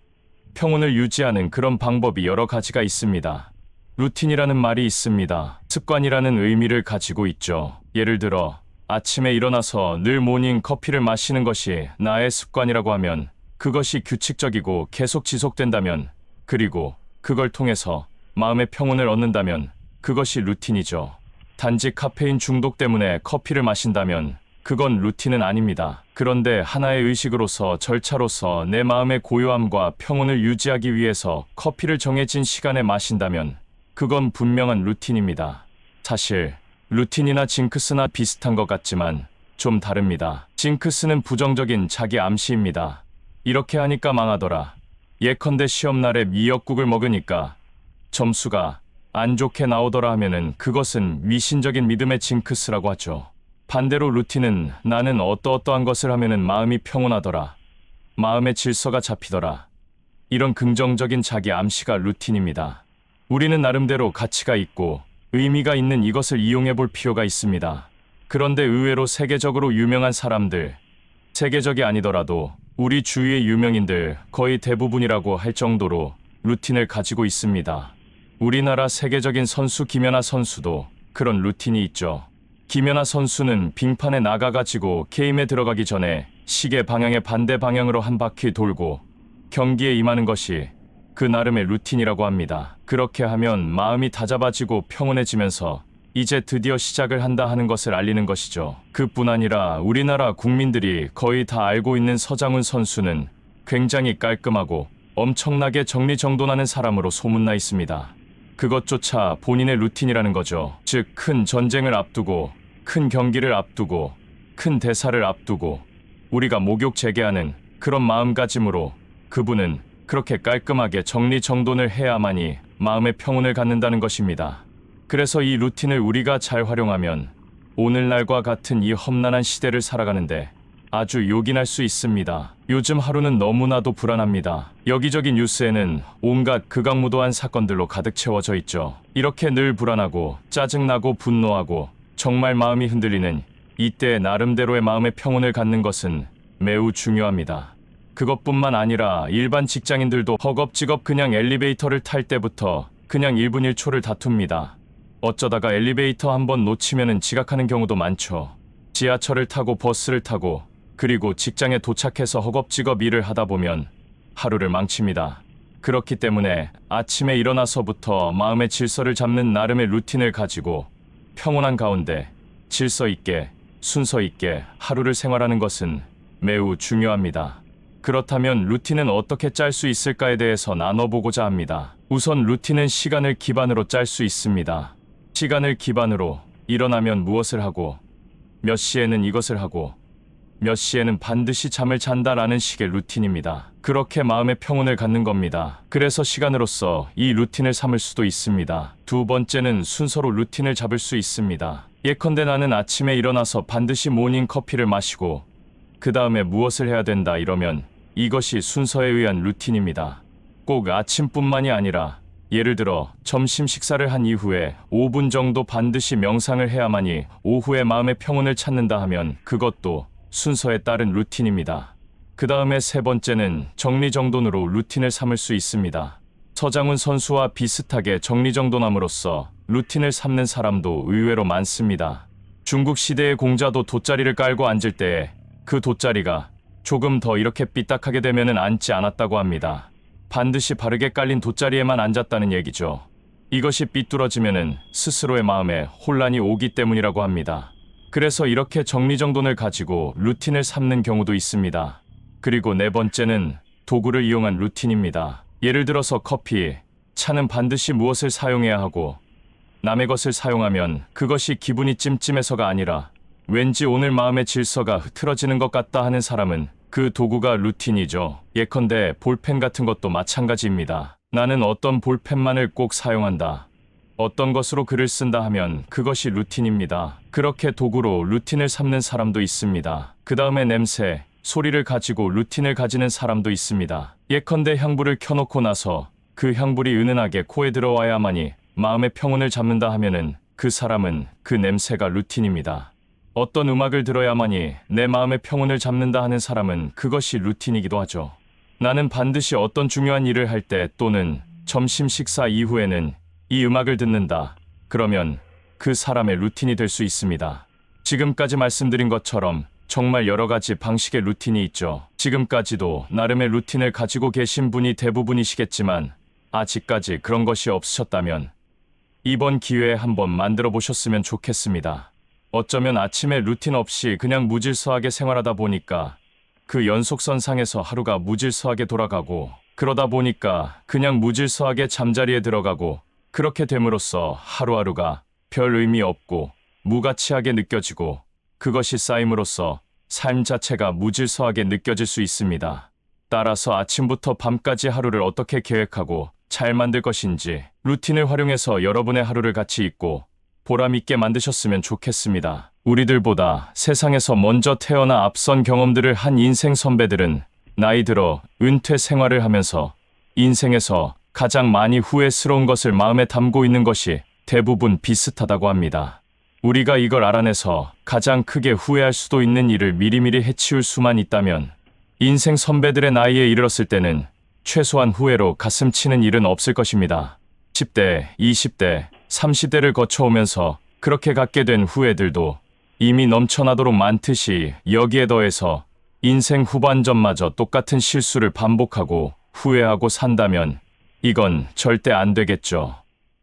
평온을 유지하는 그런 방법이 여러 가지가 있습니다. 루틴이라는 말이 있습니다. 습관이라는 의미를 가지고 있죠. 예를 들어 아침에 일어나서 늘 모닝 커피를 마시는 것이 나의 습관이라고 하면 그것이 규칙적이고 계속 지속된다면, 그리고 그걸 통해서 마음의 평온을 얻는다면 그것이 루틴이죠. 단지 카페인 중독 때문에 커피를 마신다면 그건 루틴은 아닙니다. 그런데 하나의 의식으로서, 절차로서 내 마음의 고요함과 평온을 유지하기 위해서 커피를 정해진 시간에 마신다면 그건 분명한 루틴입니다. 사실 루틴이나 징크스나 비슷한 것 같지만 좀 다릅니다. 징크스는 부정적인 자기 암시입니다. 이렇게 하니까 망하더라. 예컨대 시험날에 미역국을 먹으니까 점수가 안 좋게 나오더라 하면은 그것은 미신적인 믿음의 징크스라고 하죠. 반대로 루틴은 나는 어떠어떠한 것을 하면은 마음이 평온하더라. 마음의 질서가 잡히더라. 이런 긍정적인 자기 암시가 루틴입니다. 우리는 나름대로 가치가 있고 의미가 있는 이것을 이용해 볼 필요가 있습니다. 그런데 의외로 세계적으로 유명한 사람들, 세계적이 아니더라도 우리 주위의 유명인들 거의 대부분이라고 할 정도로 루틴을 가지고 있습니다. 우리나라 세계적인 선수 김연아 선수도 그런 루틴이 있죠. 김연아 선수는 빙판에 나가가지고 게임에 들어가기 전에 시계 방향의 반대 방향으로 한 바퀴 돌고 경기에 임하는 것이 그 나름의 루틴이라고 합니다. 그렇게 하면 마음이 다잡아지고 평온해지면서 이제 드디어 시작을 한다 하는 것을 알리는 것이죠. 그뿐 아니라 우리나라 국민들이 거의 다 알고 있는 서장훈 선수는 굉장히 깔끔하고 엄청나게 정리정돈하는 사람으로 소문나 있습니다. 그것조차 본인의 루틴이라는 거죠. 즉, 큰 전쟁을 앞두고, 큰 경기를 앞두고, 큰 대사를 앞두고 우리가 목욕재개하는 그런 마음가짐으로 그분은 그렇게 깔끔하게 정리정돈을 해야만이 마음의 평온을 갖는다는 것입니다. 그래서 이 루틴을 우리가 잘 활용하면 오늘날과 같은 이 험난한 시대를 살아가는데 아주 요긴할 수 있습니다. 요즘 하루는 너무나도 불안합니다. 여기저기 뉴스에는 온갖 극악무도한 사건들로 가득 채워져 있죠. 이렇게 늘 불안하고 짜증나고 분노하고 정말 마음이 흔들리는 이때 나름대로의 마음의 평온을 갖는 것은 매우 중요합니다. 그것뿐만 아니라 일반 직장인들도 허겁지겁 그냥 엘리베이터를 탈 때부터 그냥 1분 1초를 다툽니다. 어쩌다가 엘리베이터 한번 놓치면은 지각하는 경우도 많죠. 지하철을 타고 버스를 타고 그리고 직장에 도착해서 허겁지겁 일을 하다 보면 하루를 망칩니다. 그렇기 때문에 아침에 일어나서부터 마음의 질서를 잡는 나름의 루틴을 가지고 평온한 가운데 질서 있게 순서 있게 하루를 생활하는 것은 매우 중요합니다. 그렇다면 루틴은 어떻게 짤 수 있을까에 대해서 나눠보고자 합니다. 우선 루틴은 시간을 기반으로 짤 수 있습니다. 시간을 기반으로 일어나면 무엇을 하고 몇 시에는 이것을 하고 몇 시에는 반드시 잠을 잔다라는 식의 루틴입니다. 그렇게 마음의 평온을 갖는 겁니다. 그래서 시간으로서 이 루틴을 삼을 수도 있습니다. 두 번째는 순서로 루틴을 잡을 수 있습니다. 예컨대 나는 아침에 일어나서 반드시 모닝 커피를 마시고 그 다음에 무엇을 해야 된다 이러면 이것이 순서에 의한 루틴입니다. 꼭 아침뿐만이 아니라 예를 들어 점심 식사를 한 이후에 5분 정도 반드시 명상을 해야만이 오후에 마음의 평온을 찾는다 하면 그것도 순서에 따른 루틴입니다. 그 다음에 세 번째는 정리정돈으로 루틴을 삼을 수 있습니다. 서장훈 선수와 비슷하게 정리정돈함으로써 루틴을 삼는 사람도 의외로 많습니다. 중국 시대의 공자도 돗자리를 깔고 앉을 때에 그 돗자리가 조금 더 이렇게 삐딱하게 되면은 앉지 않았다고 합니다. 반드시 바르게 깔린 돗자리에만 앉았다는 얘기죠. 이것이 삐뚤어지면은 스스로의 마음에 혼란이 오기 때문이라고 합니다. 그래서 이렇게 정리정돈을 가지고 루틴을 삼는 경우도 있습니다. 그리고 네 번째는 도구를 이용한 루틴입니다. 예를 들어서 커피, 차는 반드시 무엇을 사용해야 하고 남의 것을 사용하면 그것이 기분이 찜찜해서가 아니라 왠지 오늘 마음의 질서가 흐트러지는 것 같다 하는 사람은 그 도구가 루틴이죠. 예컨대 볼펜 같은 것도 마찬가지입니다. 나는 어떤 볼펜만을 꼭 사용한다. 어떤 것으로 글을 쓴다 하면 그것이 루틴입니다. 그렇게 도구로 루틴을 삼는 사람도 있습니다. 그 다음에 냄새, 소리를 가지고 루틴을 가지는 사람도 있습니다. 예컨대 향불을 켜놓고 나서 그 향불이 은은하게 코에 들어와야만이 마음의 평온을 잡는다 하면은 그 사람은 그 냄새가 루틴입니다. 어떤 음악을 들어야만이 내 마음의 평온을 잡는다 하는 사람은 그것이 루틴이기도 하죠. 나는 반드시 어떤 중요한 일을 할 때 또는 점심 식사 이후에는 이 음악을 듣는다. 그러면 그 사람의 루틴이 될 수 있습니다. 지금까지 말씀드린 것처럼 정말 여러 가지 방식의 루틴이 있죠. 지금까지도 나름의 루틴을 가지고 계신 분이 대부분이시겠지만 아직까지 그런 것이 없으셨다면 이번 기회에 한번 만들어 보셨으면 좋겠습니다. 어쩌면 아침에 루틴 없이 그냥 무질서하게 생활하다 보니까 그 연속선상에서 하루가 무질서하게 돌아가고 그러다 보니까 그냥 무질서하게 잠자리에 들어가고 그렇게 됨으로써 하루하루가 별 의미 없고 무가치하게 느껴지고 그것이 쌓임으로써 삶 자체가 무질서하게 느껴질 수 있습니다. 따라서 아침부터 밤까지 하루를 어떻게 계획하고 잘 만들 것인지 루틴을 활용해서 여러분의 하루를 같이 있고 보람 있게 만드셨으면 좋겠습니다. 우리들보다 세상에서 먼저 태어나 앞선 경험들을 한 인생 선배들은 나이 들어 은퇴 생활을 하면서 인생에서 가장 많이 후회스러운 것을 마음에 담고 있는 것이 대부분 비슷하다고 합니다. 우리가 이걸 알아내서 가장 크게 후회할 수도 있는 일을 미리미리 해치울 수만 있다면 인생 선배들의 나이에 이르렀을 때는 최소한 후회로 가슴 치는 일은 없을 것입니다. 10대, 20대, 30대를 거쳐오면서 그렇게 갖게 된 후회들도 이미 넘쳐나도록 많듯이 여기에 더해서 인생 후반전마저 똑같은 실수를 반복하고 후회하고 산다면 이건 절대 안 되겠죠.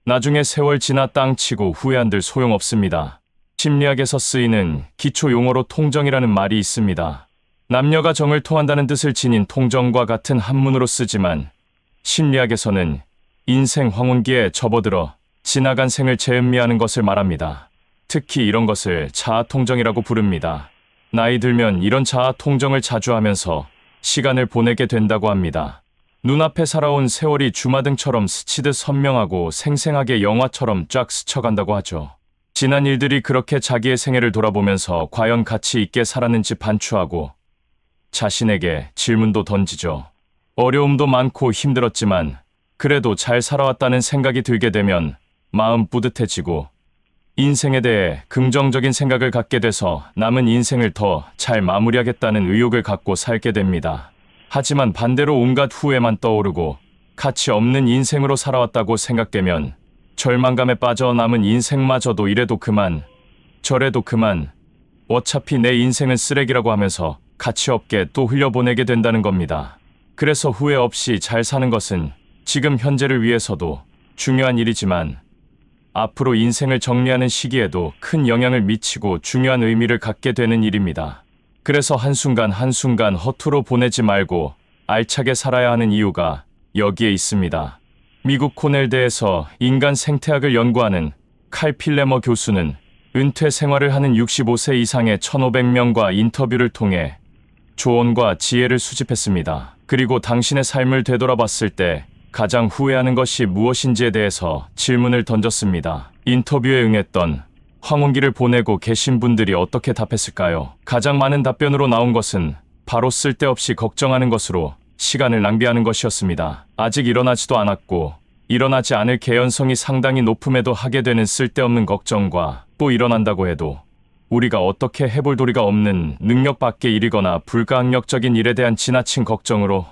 나중에 세월 지나 땅 치고 후회한들 소용없습니다. 심리학에서 쓰이는 기초 용어로 통정이라는 말이 있습니다. 남녀가 정을 통한다는 뜻을 지닌 통정과 같은 한문으로 쓰지만 심리학에서는 인생 황혼기에 접어들어 지나간 생을 재음미하는 것을 말합니다. 특히 이런 것을 자아통정이라고 부릅니다. 나이 들면 이런 자아통정을 자주 하면서 시간을 보내게 된다고 합니다. 눈앞에 살아온 세월이 주마등처럼 스치듯 선명하고 생생하게 영화처럼 쫙 스쳐간다고 하죠. 지난 일들이 그렇게 자기의 생애를 돌아보면서 과연 가치 있게 살았는지 반추하고 자신에게 질문도 던지죠. 어려움도 많고 힘들었지만 그래도 잘 살아왔다는 생각이 들게 되면 마음 뿌듯해지고 인생에 대해 긍정적인 생각을 갖게 돼서 남은 인생을 더 잘 마무리하겠다는 의욕을 갖고 살게 됩니다. 하지만 반대로 온갖 후회만 떠오르고 가치 없는 인생으로 살아왔다고 생각되면 절망감에 빠져 남은 인생마저도 이래도 그만, 저래도 그만, 어차피 내 인생은 쓰레기라고 하면서 가치 없게 또 흘려보내게 된다는 겁니다. 그래서 후회 없이 잘 사는 것은 지금 현재를 위해서도 중요한 일이지만 앞으로 인생을 정리하는 시기에도 큰 영향을 미치고 중요한 의미를 갖게 되는 일입니다. 그래서 한순간 한순간 허투루 보내지 말고 알차게 살아야 하는 이유가 여기에 있습니다. 미국 코넬대에서 인간 생태학을 연구하는 칼 필레머 교수는 은퇴 생활을 하는 65세 이상의 1,500명과 인터뷰를 통해 조언과 지혜를 수집했습니다. 그리고 당신의 삶을 되돌아봤을 때 가장 후회하는 것이 무엇인지에 대해서 질문을 던졌습니다. 인터뷰에 응했던 황혼기를 보내고 계신 분들이 어떻게 답했을까요? 가장 많은 답변으로 나온 것은 바로 쓸데없이 걱정하는 것으로 시간을 낭비하는 것이었습니다. 아직 일어나지도 않았고 일어나지 않을 개연성이 상당히 높음에도 하게 되는 쓸데없는 걱정과 또 일어난다고 해도 우리가 어떻게 해볼 도리가 없는 능력 밖의 일이거나 불가항력적인 일에 대한 지나친 걱정으로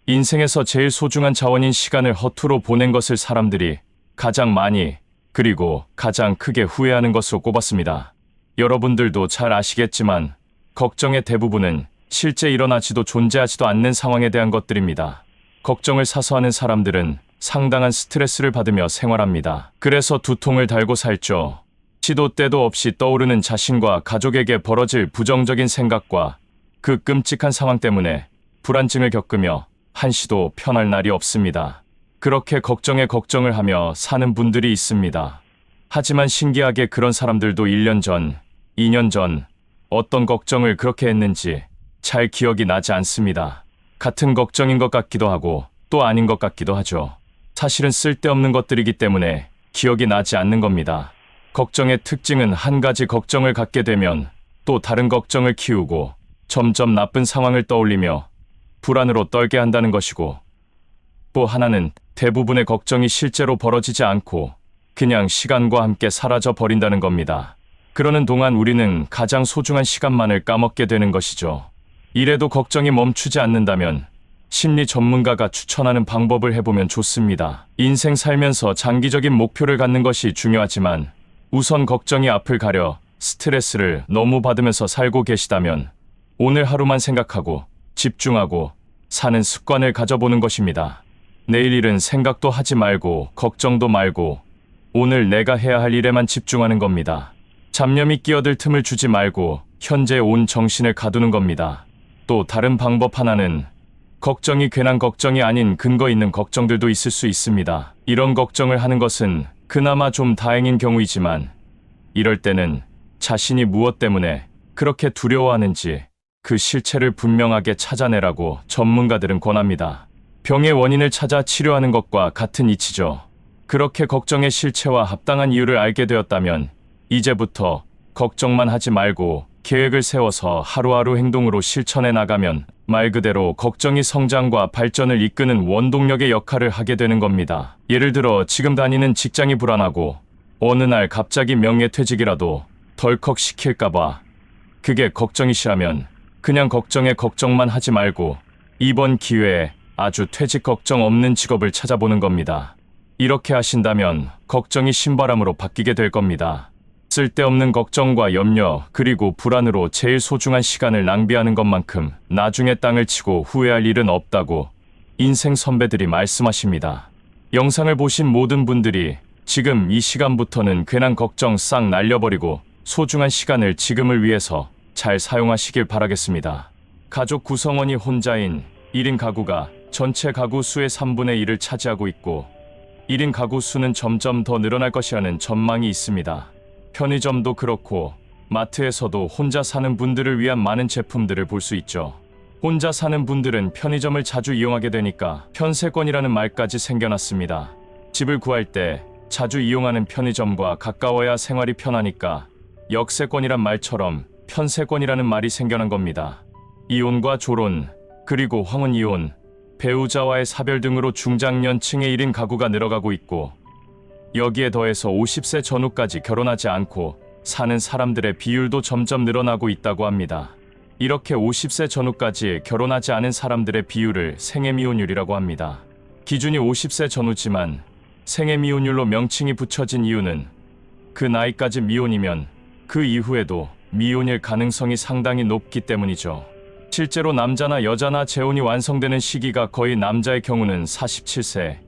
인생에서 제일 소중한 자원인 시간을 허투루 보낸 것을 사람들이 가장 많이 그리고 가장 크게 후회하는 것으로 꼽았습니다. 여러분들도 잘 아시겠지만 걱정의 대부분은 실제 일어나지도 존재하지도 않는 상황에 대한 것들입니다. 걱정을 사서 하는 사람들은 상당한 스트레스를 받으며 생활합니다. 그래서 두통을 달고 살죠. 시도 때도 없이 떠오르는 자신과 가족에게 벌어질 부정적인 생각과 그 끔찍한 상황 때문에 불안증을 겪으며 한시도 편할 날이 없습니다. 그렇게 걱정에 걱정을 하며 사는 분들이 있습니다. 하지만 신기하게 그런 사람들도 1년 전, 2년 전 어떤 걱정을 그렇게 했는지 잘 기억이 나지 않습니다. 같은 걱정인 것 같기도 하고 또 아닌 것 같기도 하죠. 사실은 쓸데없는 것들이기 때문에 기억이 나지 않는 겁니다. 걱정의 특징은 한 가지 걱정을 갖게 되면 또 다른 걱정을 키우고 점점 나쁜 상황을 떠올리며 불안으로 떨게 한다는 것이고 또 하나는 대부분의 걱정이 실제로 벌어지지 않고 그냥 시간과 함께 사라져 버린다는 겁니다. 그러는 동안 우리는 가장 소중한 시간만을 까먹게 되는 것이죠. 이래도 걱정이 멈추지 않는다면 심리 전문가가 추천하는 방법을 해보면 좋습니다. 인생 살면서 장기적인 목표를 갖는 것이 중요하지만 우선 걱정이 앞을 가려 스트레스를 너무 받으면서 살고 계시다면 오늘 하루만 생각하고 집중하고 사는 습관을 가져보는 것입니다. 내일 일은 생각도 하지 말고 걱정도 말고 오늘 내가 해야 할 일에만 집중하는 겁니다. 잡념이 끼어들 틈을 주지 말고 현재에 온 정신을 가두는 겁니다. 또 다른 방법 하나는 걱정이 괜한 걱정이 아닌 근거 있는 걱정들도 있을 수 있습니다. 이런 걱정을 하는 것은 그나마 좀 다행인 경우이지만 이럴 때는 자신이 무엇 때문에 그렇게 두려워하는지 그 실체를 분명하게 찾아내라고 전문가들은 권합니다. 병의 원인을 찾아 치료하는 것과 같은 이치죠. 그렇게 걱정의 실체와 합당한 이유를 알게 되었다면 이제부터 걱정만 하지 말고 계획을 세워서 하루하루 행동으로 실천해 나가면 말 그대로 걱정이 성장과 발전을 이끄는 원동력의 역할을 하게 되는 겁니다. 예를 들어 지금 다니는 직장이 불안하고 어느 날 갑자기 명예퇴직이라도 덜컥 시킬까봐 그게 걱정이시라면 그냥 걱정만 하지 말고 이번 기회에 아주 퇴직 걱정 없는 직업을 찾아보는 겁니다. 이렇게 하신다면 걱정이 신바람으로 바뀌게 될 겁니다. 쓸데없는 걱정과 염려 그리고 불안으로 제일 소중한 시간을 낭비하는 것만큼 나중에 땅을 치고 후회할 일은 없다고 인생 선배들이 말씀하십니다. 영상을 보신 모든 분들이 지금 이 시간부터는 괜한 걱정 싹 날려버리고 소중한 시간을 지금을 위해서 잘 사용하시길 바라겠습니다. 가족 구성원이 혼자인 1인 가구가 전체 가구 수의 3분의 1을 차지하고 있고 1인 가구 수는 점점 더 늘어날 것이라는 전망이 있습니다. 편의점도 그렇고 마트에서도 혼자 사는 분들을 위한 많은 제품들을 볼 수 있죠. 혼자 사는 분들은 편의점을 자주 이용하게 되니까 편세권이라는 말까지 생겨났습니다. 집을 구할 때 자주 이용하는 편의점과 가까워야 생활이 편하니까 역세권이란 말처럼 편세권이라는 말이 생겨난 겁니다. 이혼과 조론, 그리고 황혼이혼, 배우자와의 사별 등으로 중장년층의 1인 가구가 늘어가고 있고 여기에 더해서 50세 전후까지 결혼하지 않고 사는 사람들의 비율도 점점 늘어나고 있다고 합니다. 이렇게 50세 전후까지 결혼하지 않은 사람들의 비율을 생애미혼율이라고 합니다. 기준이 50세 전후지만 생애미혼율로 명칭이 붙여진 이유는 그 나이까지 미혼이면 그 이후에도 미혼일 가능성이 상당히 높기 때문이죠. 실제로 남자나 여자나 재혼이 완성되는 시기가 거의 남자의 경우는 47세,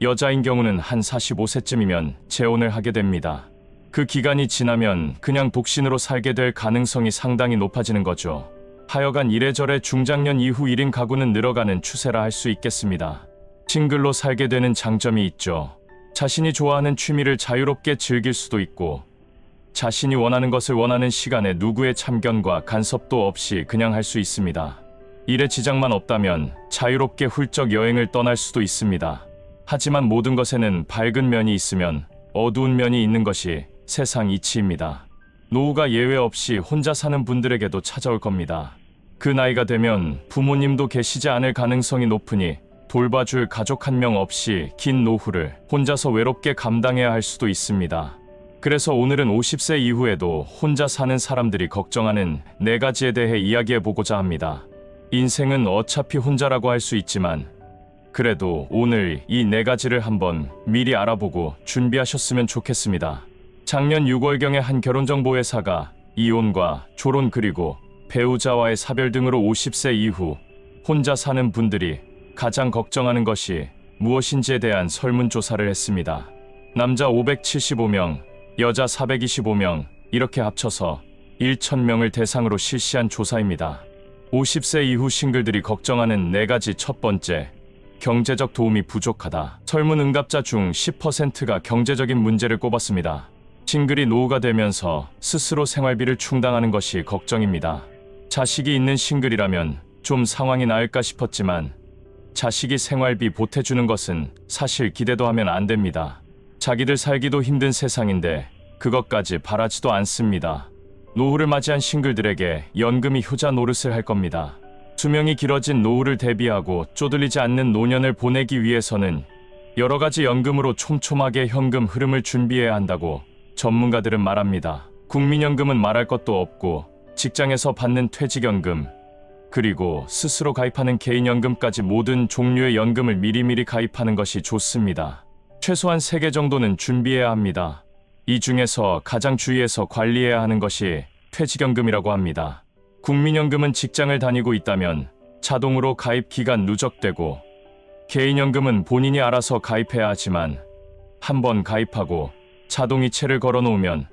여자인 경우는 한 45세쯤이면 재혼을 하게 됩니다. 그 기간이 지나면 그냥 독신으로 살게 될 가능성이 상당히 높아지는 거죠. 하여간 이래저래 중장년 이후 1인 가구는 늘어가는 추세라 할 수 있겠습니다. 싱글로 살게 되는 장점이 있죠. 자신이 좋아하는 취미를 자유롭게 즐길 수도 있고 자신이 원하는 것을 원하는 시간에 누구의 참견과 간섭도 없이 그냥 할 수 있습니다. 일에 지장만 없다면 자유롭게 훌쩍 여행을 떠날 수도 있습니다. 하지만 모든 것에는 밝은 면이 있으면 어두운 면이 있는 것이 세상 이치입니다. 노후가 예외 없이 혼자 사는 분들에게도 찾아올 겁니다. 그 나이가 되면 부모님도 계시지 않을 가능성이 높으니 돌봐줄 가족 한 명 없이 긴 노후를 혼자서 외롭게 감당해야 할 수도 있습니다. 그래서 오늘은 50세 이후에도 혼자 사는 사람들이 걱정하는 4가지에 대해 이야기해보고자 합니다. 인생은 어차피 혼자라고 할 수 있지만 그래도 오늘 이 4가지를 한번 미리 알아보고 준비하셨으면 좋겠습니다. 작년 6월경에 한 결혼정보회사가 이혼과 조론 그리고 배우자와의 사별 등으로 50세 이후 혼자 사는 분들이 가장 걱정하는 것이 무엇인지에 대한 설문조사를 했습니다. 남자 575명, 여자 425명, 이렇게 합쳐서 1,000명을 대상으로 실시한 조사입니다. 50세 이후 싱글들이 걱정하는 4가지. 첫 번째, 경제적 도움이 부족하다. 설문 응답자 중 10%가 경제적인 문제를 꼽았습니다. 싱글이 노후가 되면서 스스로 생활비를 충당하는 것이 걱정입니다. 자식이 있는 싱글이라면 좀 상황이 나을까 싶었지만 자식이 생활비 보태주는 것은 사실 기대도 하면 안 됩니다. 자기들 살기도 힘든 세상인데 그것까지 바라지도 않습니다. 노후를 맞이한 싱글들에게 연금이 효자 노릇을 할 겁니다. 수명이 길어진 노후를 대비하고 쪼들리지 않는 노년을 보내기 위해서는 여러 가지 연금으로 촘촘하게 현금 흐름을 준비해야 한다고 전문가들은 말합니다. 국민연금은 말할 것도 없고 직장에서 받는 퇴직연금, 그리고 스스로 가입하는 개인연금까지 모든 종류의 연금을 미리미리 가입하는 것이 좋습니다. 최소한 3개 정도는 준비해야 합니다. 이 중에서 가장 주의해서 관리해야 하는 것이 퇴직연금이라고 합니다. 국민연금은 직장을 다니고 있다면 자동으로 가입 기간 누적되고 개인연금은 본인이 알아서 가입해야 하지만 한번 가입하고 자동이체를 걸어놓으면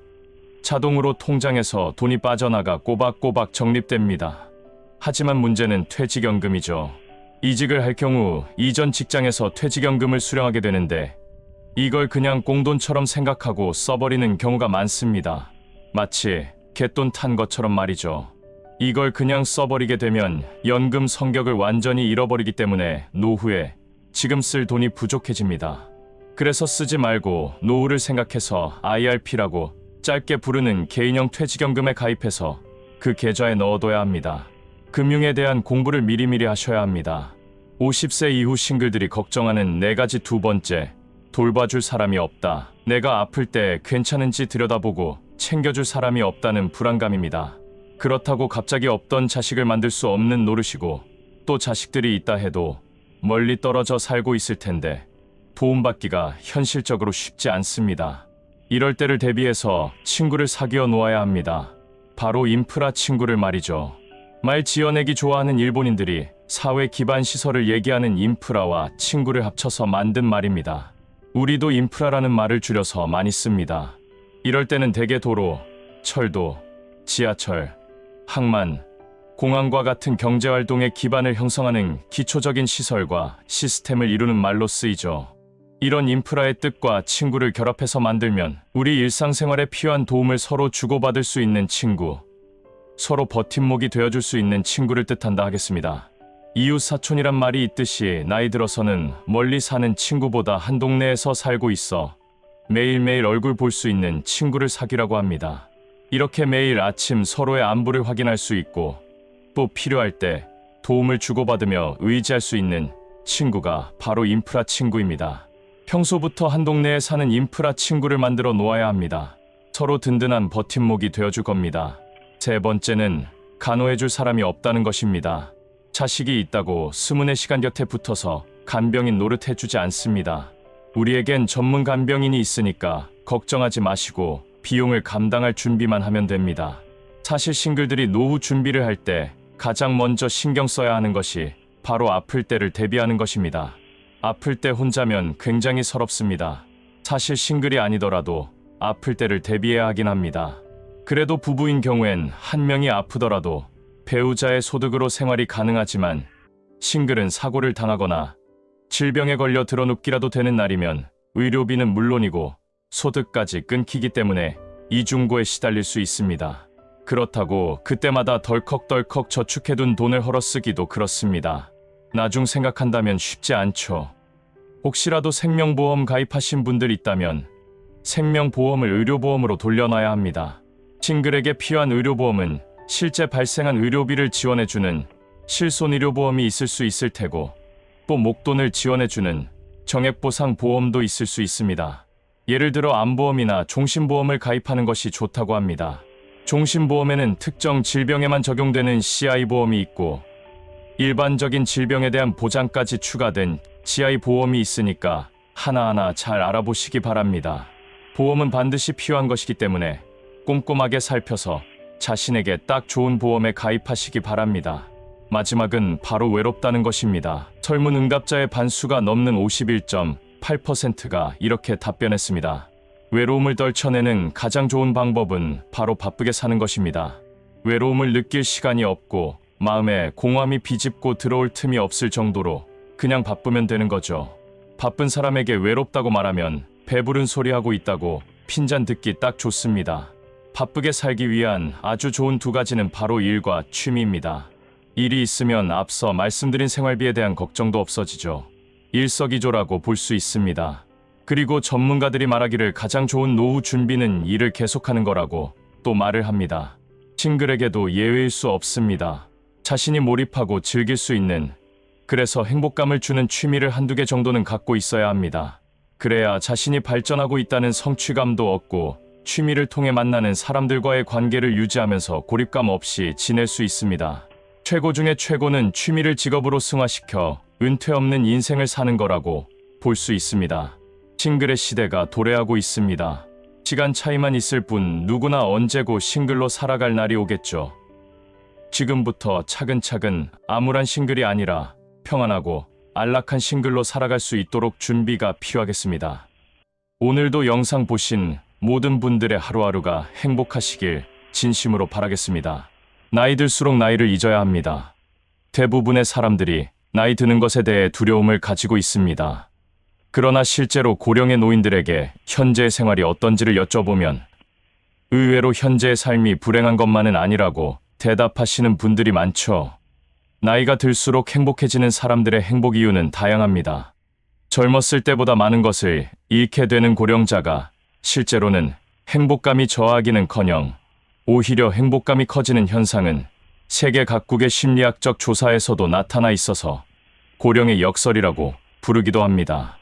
자동으로 통장에서 돈이 빠져나가 꼬박꼬박 적립됩니다. 하지만 문제는 퇴직연금이죠. 이직을 할 경우 이전 직장에서 퇴직연금을 수령하게 되는데 이걸 그냥 꽁돈처럼 생각하고 써버리는 경우가 많습니다. 마치 갯돈 탄 것처럼 말이죠. 이걸 그냥 써버리게 되면 연금 성격을 완전히 잃어버리기 때문에 노후에 지금 쓸 돈이 부족해집니다. 그래서 쓰지 말고 노후를 생각해서 IRP라고 짧게 부르는 개인형 퇴직연금에 가입해서 그 계좌에 넣어둬야 합니다. 금융에 대한 공부를 미리미리 하셔야 합니다. 50세 이후 싱글들이 걱정하는 4가지. 두 번째, 돌봐줄 사람이 없다. 내가 아플 때 괜찮은지 들여다보고 챙겨줄 사람이 없다는 불안감입니다. 그렇다고 갑자기 없던 자식을 만들 수 없는 노릇이고, 또 자식들이 있다 해도 멀리 떨어져 살고 있을 텐데 도움받기가 현실적으로 쉽지 않습니다. 이럴 때를 대비해서 친구를 사귀어 놓아야 합니다. 바로 인프라 친구를 말이죠. 말 지어내기 좋아하는 일본인들이 사회 기반 시설을 얘기하는 인프라와 친구를 합쳐서 만든 말입니다. 우리도 인프라라는 말을 줄여서 많이 씁니다. 이럴 때는 대개 도로, 철도, 지하철, 항만, 공항과 같은 경제활동의 기반을 형성하는 기초적인 시설과 시스템을 이루는 말로 쓰이죠. 이런 인프라의 뜻과 친구를 결합해서 만들면 우리 일상생활에 필요한 도움을 서로 주고받을 수 있는 친구, 서로 버팀목이 되어줄 수 있는 친구를 뜻한다 하겠습니다. 이웃사촌이란 말이 있듯이 나이 들어서는 멀리 사는 친구보다 한 동네에서 살고 있어 매일매일 얼굴 볼 수 있는 친구를 사귀라고 합니다. 이렇게 매일 아침 서로의 안부를 확인할 수 있고, 또 필요할 때 도움을 주고받으며 의지할 수 있는 친구가 바로 인프라 친구입니다. 평소부터 한 동네에 사는 인프라 친구를 만들어 놓아야 합니다. 서로 든든한 버팀목이 되어줄 겁니다. 세 번째는 간호해줄 사람이 없다는 것입니다. 자식이 있다고 24시간 곁에 붙어서 간병인 노릇해주지 않습니다. 우리에겐 전문 간병인이 있으니까 걱정하지 마시고 비용을 감당할 준비만 하면 됩니다. 사실 싱글들이 노후 준비를 할 때 가장 먼저 신경 써야 하는 것이 바로 아플 때를 대비하는 것입니다. 아플 때 혼자면 굉장히 서럽습니다. 사실 싱글이 아니더라도 아플 때를 대비해야 하긴 합니다. 그래도 부부인 경우엔 한 명이 아프더라도 배우자의 소득으로 생활이 가능하지만, 싱글은 사고를 당하거나 질병에 걸려 드러눕기라도 되는 날이면 의료비는 물론이고 소득까지 끊기기 때문에 이중고에 시달릴 수 있습니다. 그렇다고 그때마다 덜컥덜컥 저축해둔 돈을 헐어쓰기도 그렇습니다. 나중 생각한다면 쉽지 않죠. 혹시라도 생명보험 가입하신 분들 있다면 생명보험을 의료보험으로 돌려놔야 합니다. 싱글에게 필요한 의료보험은 실제 발생한 의료비를 지원해주는 실손의료보험이 있을 수 있을 테고, 또 목돈을 지원해주는 정액보상보험도 있을 수 있습니다. 예를 들어 암보험이나 종신보험을 가입하는 것이 좋다고 합니다. 종신보험에는 특정 질병에만 적용되는 CI보험이 있고, 일반적인 질병에 대한 보장까지 추가된 GI보험이 있으니까 하나하나 잘 알아보시기 바랍니다. 보험은 반드시 필요한 것이기 때문에 꼼꼼하게 살펴서 자신에게 딱 좋은 보험에 가입하시기 바랍니다. 마지막은 바로 외롭다는 것입니다. 설문 응답자의 반수가 넘는 51.8%가 이렇게 답변했습니다. 외로움을 떨쳐내는 가장 좋은 방법은 바로 바쁘게 사는 것입니다. 외로움을 느낄 시간이 없고 마음에 공허함이 비집고 들어올 틈이 없을 정도로 그냥 바쁘면 되는 거죠. 바쁜 사람에게 외롭다고 말하면 배부른 소리 하고 있다고 핀잔 듣기 딱 좋습니다. 바쁘게 살기 위한 아주 좋은 2가지는 바로 일과 취미입니다. 일이 있으면 앞서 말씀드린 생활비에 대한 걱정도 없어지죠. 일석이조라고 볼 수 있습니다. 그리고 전문가들이 말하기를 가장 좋은 노후 준비는 일을 계속하는 거라고 또 말을 합니다. 싱글에게도 예외일 수 없습니다. 자신이 몰입하고 즐길 수 있는, 그래서 행복감을 주는 취미를 1-2개 정도는 갖고 있어야 합니다. 그래야 자신이 발전하고 있다는 성취감도 얻고 취미를 통해 만나는 사람들과의 관계를 유지하면서 고립감 없이 지낼 수 있습니다. 최고 중에 최고는 취미를 직업으로 승화시켜 은퇴 없는 인생을 사는 거라고 볼 수 있습니다. 싱글의 시대가 도래하고 있습니다. 시간 차이만 있을 뿐 누구나 언제고 싱글로 살아갈 날이 오겠죠. 지금부터 차근차근 암울한 싱글이 아니라 평안하고 안락한 싱글로 살아갈 수 있도록 준비가 필요하겠습니다. 오늘도 영상 보신 모든 분들의 하루하루가 행복하시길 진심으로 바라겠습니다. 나이 들수록 나이를 잊어야 합니다. 대부분의 사람들이 나이 드는 것에 대해 두려움을 가지고 있습니다. 그러나 실제로 고령의 노인들에게 현재의 생활이 어떤지를 여쭤보면 의외로 현재의 삶이 불행한 것만은 아니라고 대답하시는 분들이 많죠. 나이가 들수록 행복해지는 사람들의 행복 이유는 다양합니다. 젊었을 때보다 많은 것을 잃게 되는 고령자가 실제로는 행복감이 저하기는커녕 오히려 행복감이 커지는 현상은 세계 각국의 심리학적 조사에서도 나타나 있어서 고령의 역설이라고 부르기도 합니다.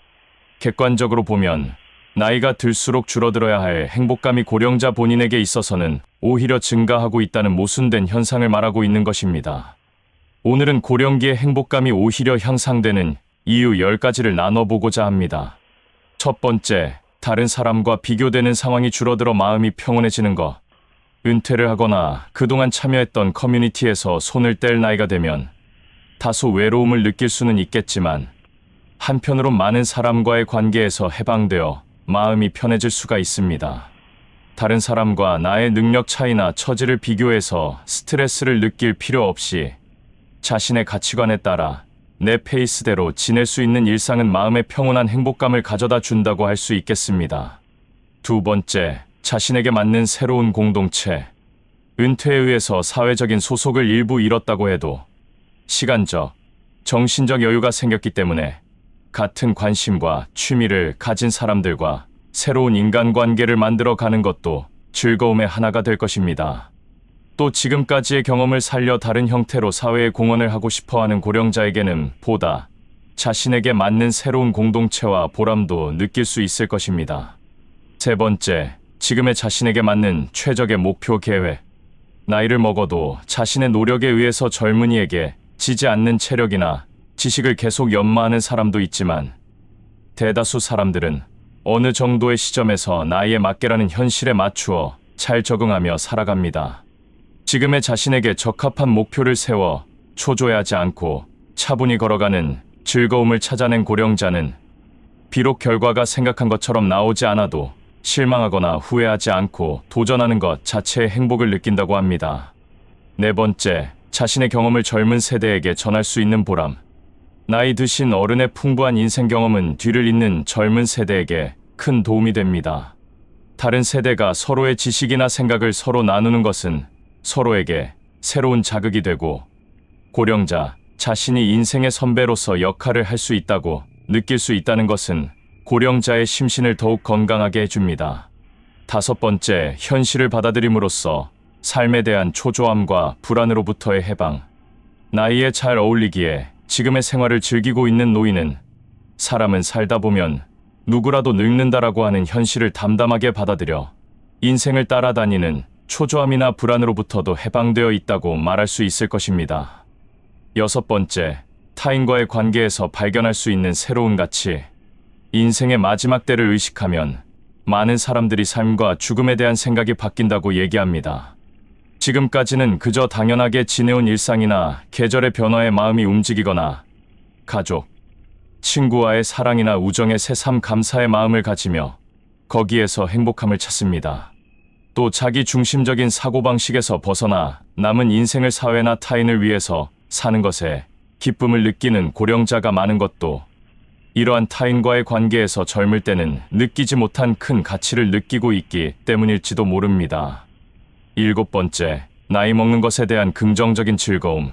객관적으로 보면 나이가 들수록 줄어들어야 할 행복감이 고령자 본인에게 있어서는 오히려 증가하고 있다는 모순된 현상을 말하고 있는 것입니다. 오늘은 고령기의 행복감이 오히려 향상되는 이유 10가지를 나눠보고자 합니다. 첫 번째, 다른 사람과 비교되는 상황이 줄어들어 마음이 평온해지는 것. 은퇴를 하거나 그동안 참여했던 커뮤니티에서 손을 뗄 나이가 되면 다소 외로움을 느낄 수는 있겠지만 한편으론 많은 사람과의 관계에서 해방되어 마음이 편해질 수가 있습니다. 다른 사람과 나의 능력 차이나 처지를 비교해서 스트레스를 느낄 필요 없이 자신의 가치관에 따라 내 페이스대로 지낼 수 있는 일상은 마음의 평온한 행복감을 가져다 준다고 할 수 있겠습니다. 두 번째, 자신에게 맞는 새로운 공동체. 은퇴에 의해서 사회적인 소속을 일부 잃었다고 해도 시간적, 정신적 여유가 생겼기 때문에 같은 관심과 취미를 가진 사람들과 새로운 인간관계를 만들어 가는 것도 즐거움의 하나가 될 것입니다. 또 지금까지의 경험을 살려 다른 형태로 사회에 공헌을 하고 싶어하는 고령자에게는 보다 자신에게 맞는 새로운 공동체와 보람도 느낄 수 있을 것입니다. 세 번째, 지금의 자신에게 맞는 최적의 목표 계획. 나이를 먹어도 자신의 노력에 의해서 젊은이에게 지지 않는 체력이나 지식을 계속 연마하는 사람도 있지만 대다수 사람들은 어느 정도의 시점에서 나이에 맞게라는 현실에 맞추어 잘 적응하며 살아갑니다. 지금의 자신에게 적합한 목표를 세워 초조해하지 않고 차분히 걸어가는 즐거움을 찾아낸 고령자는 비록 결과가 생각한 것처럼 나오지 않아도 실망하거나 후회하지 않고 도전하는 것 자체의 행복을 느낀다고 합니다. 네 번째, 자신의 경험을 젊은 세대에게 전할 수 있는 보람. 나이 드신 어른의 풍부한 인생 경험은 뒤를 잇는 젊은 세대에게 큰 도움이 됩니다. 다른 세대가 서로의 지식이나 생각을 서로 나누는 것은 서로에게 새로운 자극이 되고 고령자 자신이 인생의 선배로서 역할을 할 수 있다고 느낄 수 있다는 것은 고령자의 심신을 더욱 건강하게 해줍니다. 다섯 번째, 현실을 받아들임으로써 삶에 대한 초조함과 불안으로부터의 해방. 나이에 잘 어울리기에 지금의 생활을 즐기고 있는 노인은 사람은 살다 보면 누구라도 늙는다라고 하는 현실을 담담하게 받아들여 인생을 따라다니는 초조함이나 불안으로부터도 해방되어 있다고 말할 수 있을 것입니다. 여섯 번째, 타인과의 관계에서 발견할 수 있는 새로운 가치. 인생의 마지막 때를 의식하면 많은 사람들이 삶과 죽음에 대한 생각이 바뀐다고 얘기합니다. 지금까지는 그저 당연하게 지내온 일상이나 계절의 변화에 마음이 움직이거나 가족, 친구와의 사랑이나 우정의 새삼 감사의 마음을 가지며 거기에서 행복함을 찾습니다. 또 자기 중심적인 사고방식에서 벗어나 남은 인생을 사회나 타인을 위해서 사는 것에 기쁨을 느끼는 고령자가 많은 것도 이러한 타인과의 관계에서 젊을 때는 느끼지 못한 큰 가치를 느끼고 있기 때문일지도 모릅니다. 일곱 번째, 나이 먹는 것에 대한 긍정적인 즐거움.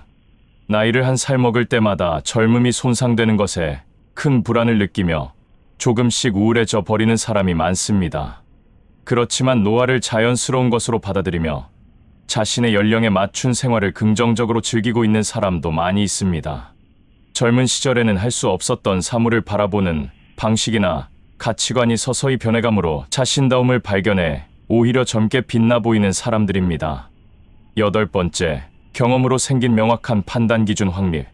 나이를 한 살 먹을 때마다 젊음이 손상되는 것에 큰 불안을 느끼며 조금씩 우울해져 버리는 사람이 많습니다. 그렇지만 노화를 자연스러운 것으로 받아들이며 자신의 연령에 맞춘 생활을 긍정적으로 즐기고 있는 사람도 많이 있습니다. 젊은 시절에는 할 수 없었던 사물을 바라보는 방식이나 가치관이 서서히 변해감으로 자신다움을 발견해 오히려 젊게 빛나 보이는 사람들입니다. 여덟 번째, 경험으로 생긴 명확한 판단 기준 확립.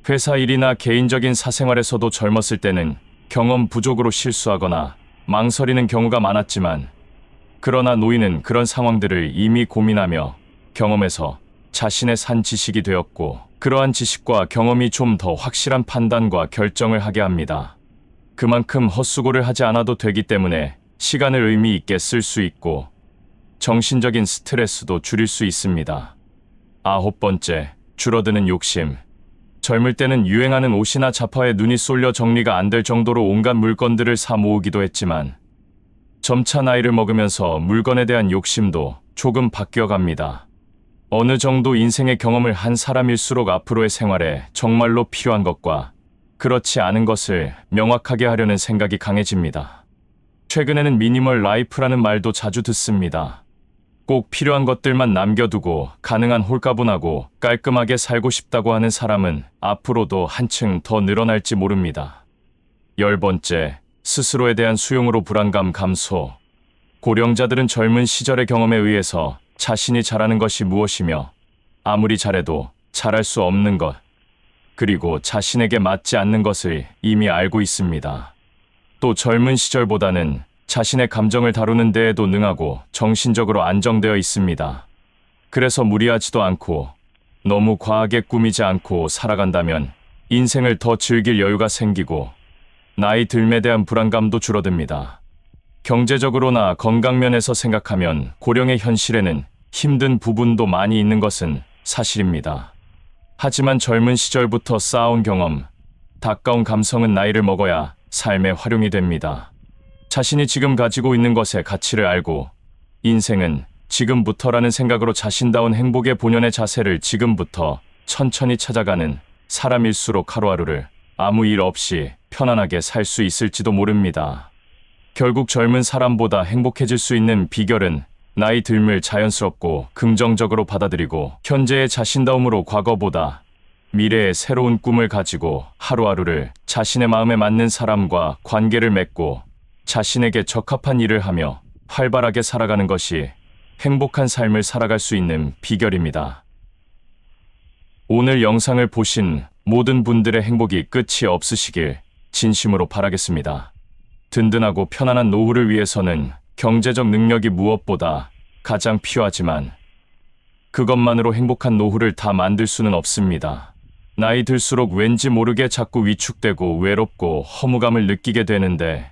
회사 일이나 개인적인 사생활에서도 젊었을 때는 경험 부족으로 실수하거나 망설이는 경우가 많았지만 그러나 노인은 그런 상황들을 이미 고민하며 경험해서 자신의 산 지식이 되었고 그러한 지식과 경험이 좀 더 확실한 판단과 결정을 하게 합니다. 그만큼 헛수고를 하지 않아도 되기 때문에 시간을 의미 있게 쓸 수 있고 정신적인 스트레스도 줄일 수 있습니다. 아홉 번째, 줄어드는 욕심. 젊을 때는 유행하는 옷이나 잡화에 눈이 쏠려 정리가 안 될 정도로 온갖 물건들을 사 모으기도 했지만 점차 나이를 먹으면서 물건에 대한 욕심도 조금 바뀌어갑니다. 어느 정도 인생의 경험을 한 사람일수록 앞으로의 생활에 정말로 필요한 것과 그렇지 않은 것을 명확하게 하려는 생각이 강해집니다. 최근에는 미니멀 라이프라는 말도 자주 듣습니다. 꼭 필요한 것들만 남겨두고 가능한 홀가분하고 깔끔하게 살고 싶다고 하는 사람은 앞으로도 한층 더 늘어날지 모릅니다. 10번째, 스스로에 대한 수용으로 불안감 감소. 고령자들은 젊은 시절의 경험에 의해서 자신이 잘하는 것이 무엇이며 아무리 잘해도 잘할 수 없는 것, 그리고 자신에게 맞지 않는 것을 이미 알고 있습니다. 또 젊은 시절보다는 자신의 감정을 다루는 데에도 능하고 정신적으로 안정되어 있습니다. 그래서 무리하지도 않고 너무 과하게 꾸미지 않고 살아간다면 인생을 더 즐길 여유가 생기고 나이 들에 대한 불안감도 줄어듭니다. 경제적으로나 건강면에서 생각하면 고령의 현실에는 힘든 부분도 많이 있는 것은 사실입니다. 하지만 젊은 시절부터 쌓아온 경험, 가까운 감성은 나이를 먹어야 삶의 활용이 됩니다. 자신이 지금 가지고 있는 것의 가치를 알고 인생은 지금부터라는 생각으로 자신다운 행복의 본연의 자세를 지금부터 천천히 찾아가는 사람일수록 하루하루를 아무 일 없이 편안하게 살 수 있을지도 모릅니다. 결국 젊은 사람보다 행복해질 수 있는 비결은 나이 듦을 자연스럽고 긍정적으로 받아들이고 현재의 자신다움으로 과거보다 미래의 새로운 꿈을 가지고 하루하루를 자신의 마음에 맞는 사람과 관계를 맺고 자신에게 적합한 일을 하며 활발하게 살아가는 것이 행복한 삶을 살아갈 수 있는 비결입니다. 오늘 영상을 보신 모든 분들의 행복이 끝이 없으시길 진심으로 바라겠습니다. 든든하고 편안한 노후를 위해서는 경제적 능력이 무엇보다 가장 필요하지만 그것만으로 행복한 노후를 다 만들 수는 없습니다. 나이 들수록 왠지 모르게 자꾸 위축되고 외롭고 허무감을 느끼게 되는데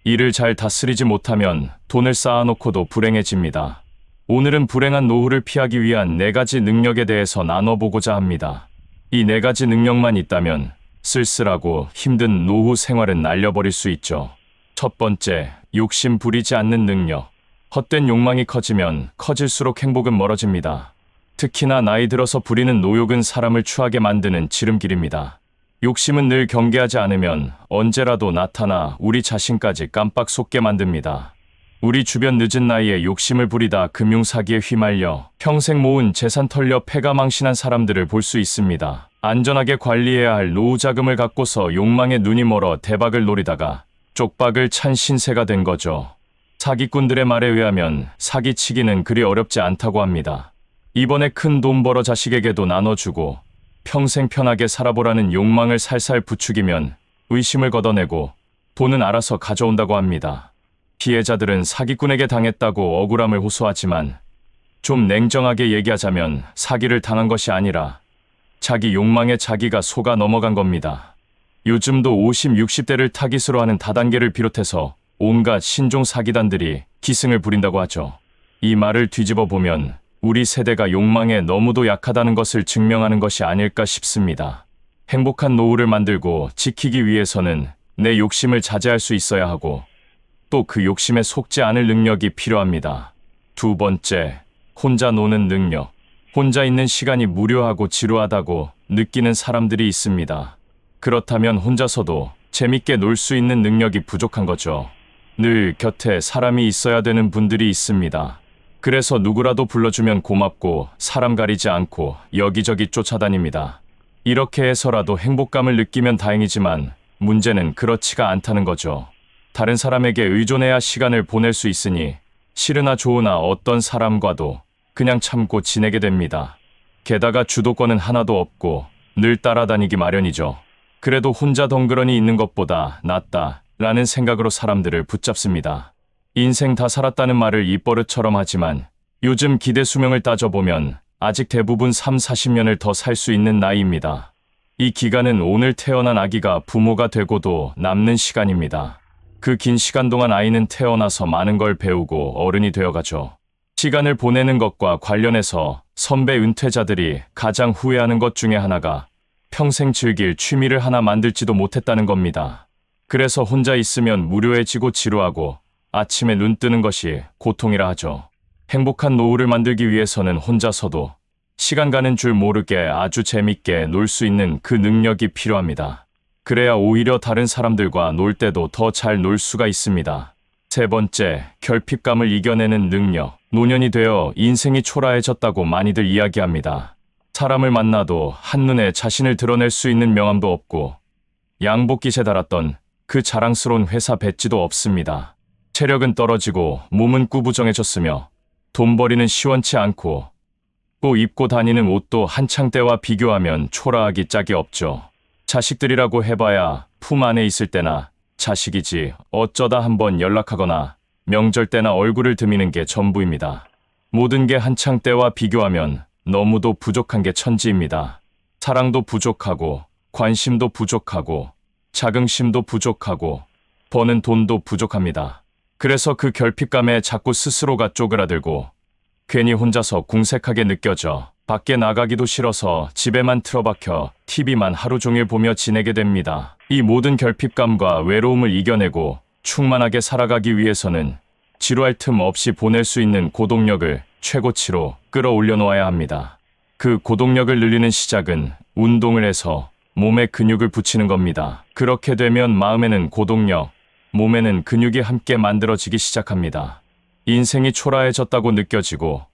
이를 잘 다스리지 못하면 돈을 쌓아놓고도 불행해집니다. 오늘은 불행한 노후를 피하기 위한 4가지 능력에 대해서 나눠보고자 합니다. 이 4가지 능력만 있다면 쓸쓸하고 힘든 노후 생활은 날려버릴 수 있죠. 첫 번째, 욕심 부리지 않는 능력. 헛된 욕망이 커지면 커질수록 행복은 멀어집니다. 특히나 나이 들어서 부리는 노욕은 사람을 추하게 만드는 지름길입니다. 욕심은 늘 경계하지 않으면 언제라도 나타나 우리 자신까지 깜빡 속게 만듭니다. 우리 주변 늦은 나이에 욕심을 부리다 금융사기에 휘말려 평생 모은 재산 털려 패가망신한 사람들을 볼 수 있습니다. 안전하게 관리해야 할 노후 자금을 갖고서 욕망에 눈이 멀어 대박을 노리다가 쪽박을 찬 신세가 된 거죠. 사기꾼들의 말에 의하면 사기치기는 그리 어렵지 않다고 합니다. 이번에 큰 돈 벌어 자식에게도 나눠주고 평생 편하게 살아보라는 욕망을 살살 부추기면 의심을 걷어내고 돈은 알아서 가져온다고 합니다. 피해자들은 사기꾼에게 당했다고 억울함을 호소하지만 좀 냉정하게 얘기하자면 사기를 당한 것이 아니라 자기 욕망에 자기가 속아 넘어간 겁니다. 요즘도 50, 60대를 타깃으로 하는 다단계를 비롯해서 온갖 신종 사기단들이 기승을 부린다고 하죠. 이 말을 뒤집어 보면 우리 세대가 욕망에 너무도 약하다는 것을 증명하는 것이 아닐까 싶습니다. 행복한 노후를 만들고 지키기 위해서는 내 욕심을 자제할 수 있어야 하고 또 그 욕심에 속지 않을 능력이 필요합니다. 두 번째, 혼자 노는 능력. 혼자 있는 시간이 무료하고 지루하다고 느끼는 사람들이 있습니다. 그렇다면 혼자서도 재밌게 놀 수 있는 능력이 부족한 거죠. 늘 곁에 사람이 있어야 되는 분들이 있습니다. 그래서 누구라도 불러주면 고맙고 사람 가리지 않고 여기저기 쫓아다닙니다. 이렇게 해서라도 행복감을 느끼면 다행이지만 문제는 그렇지가 않다는 거죠. 다른 사람에게 의존해야 시간을 보낼 수 있으니 싫으나 좋으나 어떤 사람과도 그냥 참고 지내게 됩니다. 게다가 주도권은 하나도 없고 늘 따라다니기 마련이죠. 그래도 혼자 덩그러니 있는 것보다 낫다라는 생각으로 사람들을 붙잡습니다. 인생 다 살았다는 말을 입버릇처럼 하지만 요즘 기대 수명을 따져보면 아직 대부분 3, 40년을 더 살 수 있는 나이입니다. 이 기간은 오늘 태어난 아기가 부모가 되고도 남는 시간입니다. 그 긴 시간 동안 아이는 태어나서 많은 걸 배우고 어른이 되어가죠. 시간을 보내는 것과 관련해서 선배 은퇴자들이 가장 후회하는 것 중에 하나가 평생 즐길 취미를 하나 만들지도 못했다는 겁니다. 그래서 혼자 있으면 무료해지고 지루하고 아침에 눈 뜨는 것이 고통이라 하죠. 행복한 노후를 만들기 위해서는 혼자서도 시간 가는 줄 모르게 아주 재밌게 놀 수 있는 그 능력이 필요합니다. 그래야 오히려 다른 사람들과 놀 때도 더 잘 놀 수가 있습니다. 세 번째, 결핍감을 이겨내는 능력. 노년이 되어 인생이 초라해졌다고 많이들 이야기합니다. 사람을 만나도 한눈에 자신을 드러낼 수 있는 명함도 없고 양복깃에 달았던 그 자랑스러운 회사 배지도 없습니다. 체력은 떨어지고 몸은 꾸부정해졌으며 돈벌이는 시원치 않고 또 입고 다니는 옷도 한창 때와 비교하면 초라하기 짝이 없죠. 자식들이라고 해봐야 품 안에 있을 때나 자식이지 어쩌다 한번 연락하거나 명절 때나 얼굴을 드미는 게 전부입니다. 모든 게 한창 때와 비교하면 너무도 부족한 게 천지입니다. 사랑도 부족하고 관심도 부족하고 자긍심도 부족하고 버는 돈도 부족합니다. 그래서 그 결핍감에 자꾸 스스로가 쪼그라들고 괜히 혼자서 궁색하게 느껴져 밖에 나가기도 싫어서 집에만 틀어박혀 TV만 하루 종일 보며 지내게 됩니다. 이 모든 결핍감과 외로움을 이겨내고 충만하게 살아가기 위해서는 지루할 틈 없이 보낼 수 있는 고동력을 최고치로 끌어올려 놓아야 합니다. 그 고동력을 늘리는 시작은 운동을 해서 몸에 근육을 붙이는 겁니다. 그렇게 되면 마음에는 고동력, 몸에는 근육이 함께 만들어지기 시작합니다. 인생이 초라해졌다고 느껴지고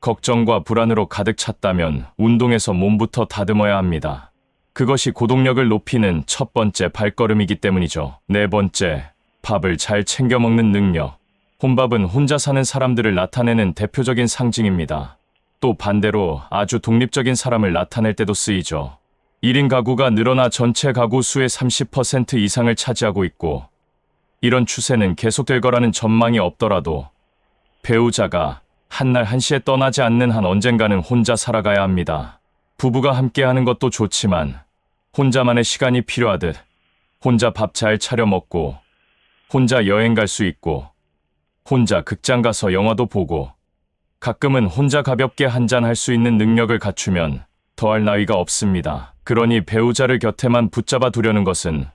걱정과 불안으로 가득 찼다면 운동에서 몸부터 다듬어야 합니다. 그것이 고동력을 높이는 첫 번째 발걸음이기 때문이죠. 네 번째, 밥을 잘 챙겨 먹는 능력. 혼밥은 혼자 사는 사람들을 나타내는 대표적인 상징입니다. 또 반대로 아주 독립적인 사람을 나타낼 때도 쓰이죠. 1인 가구가 늘어나 전체 가구 수의 30% 이상을 차지하고 있고 이런 추세는 계속될 거라는 전망이 없더라도 배우자가 한날 한시에 떠나지 않는 한 언젠가는 혼자 살아가야 합니다. 부부가 함께하는 것도 좋지만 혼자만의 시간이 필요하듯 혼자 밥 잘 차려 먹고 혼자 여행 갈 수 있고 혼자 극장 가서 영화도 보고 가끔은 혼자 가볍게 한잔 할 수 있는 능력을 갖추면 더할 나위가 없습니다. 그러니 배우자를 곁에만 붙잡아 두려는 것은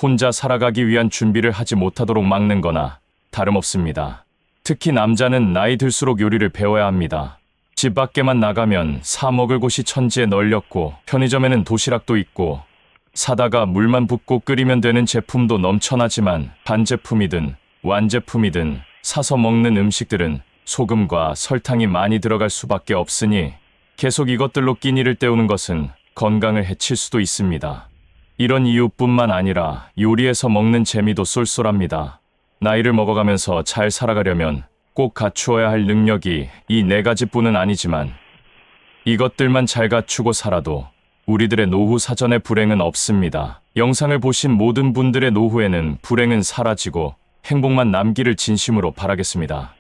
혼자 살아가기 위한 준비를 하지 못하도록 막는 거나 다름없습니다. 특히 남자는 나이 들수록 요리를 배워야 합니다. 집 밖에만 나가면 사 먹을 곳이 천지에 널렸고 편의점에는 도시락도 있고 사다가 물만 붓고 끓이면 되는 제품도 넘쳐나지만 반제품이든 완제품이든 사서 먹는 음식들은 소금과 설탕이 많이 들어갈 수밖에 없으니 계속 이것들로 끼니를 때우는 것은 건강을 해칠 수도 있습니다. 이런 이유뿐만 아니라 요리해서 먹는 재미도 쏠쏠합니다. 나이를 먹어가면서 잘 살아가려면 꼭 갖추어야 할 능력이 이 네 가지뿐은 아니지만 이것들만 잘 갖추고 살아도 우리들의 노후 사전에 불행은 없습니다. 영상을 보신 모든 분들의 노후에는 불행은 사라지고 행복만 남기를 진심으로 바라겠습니다.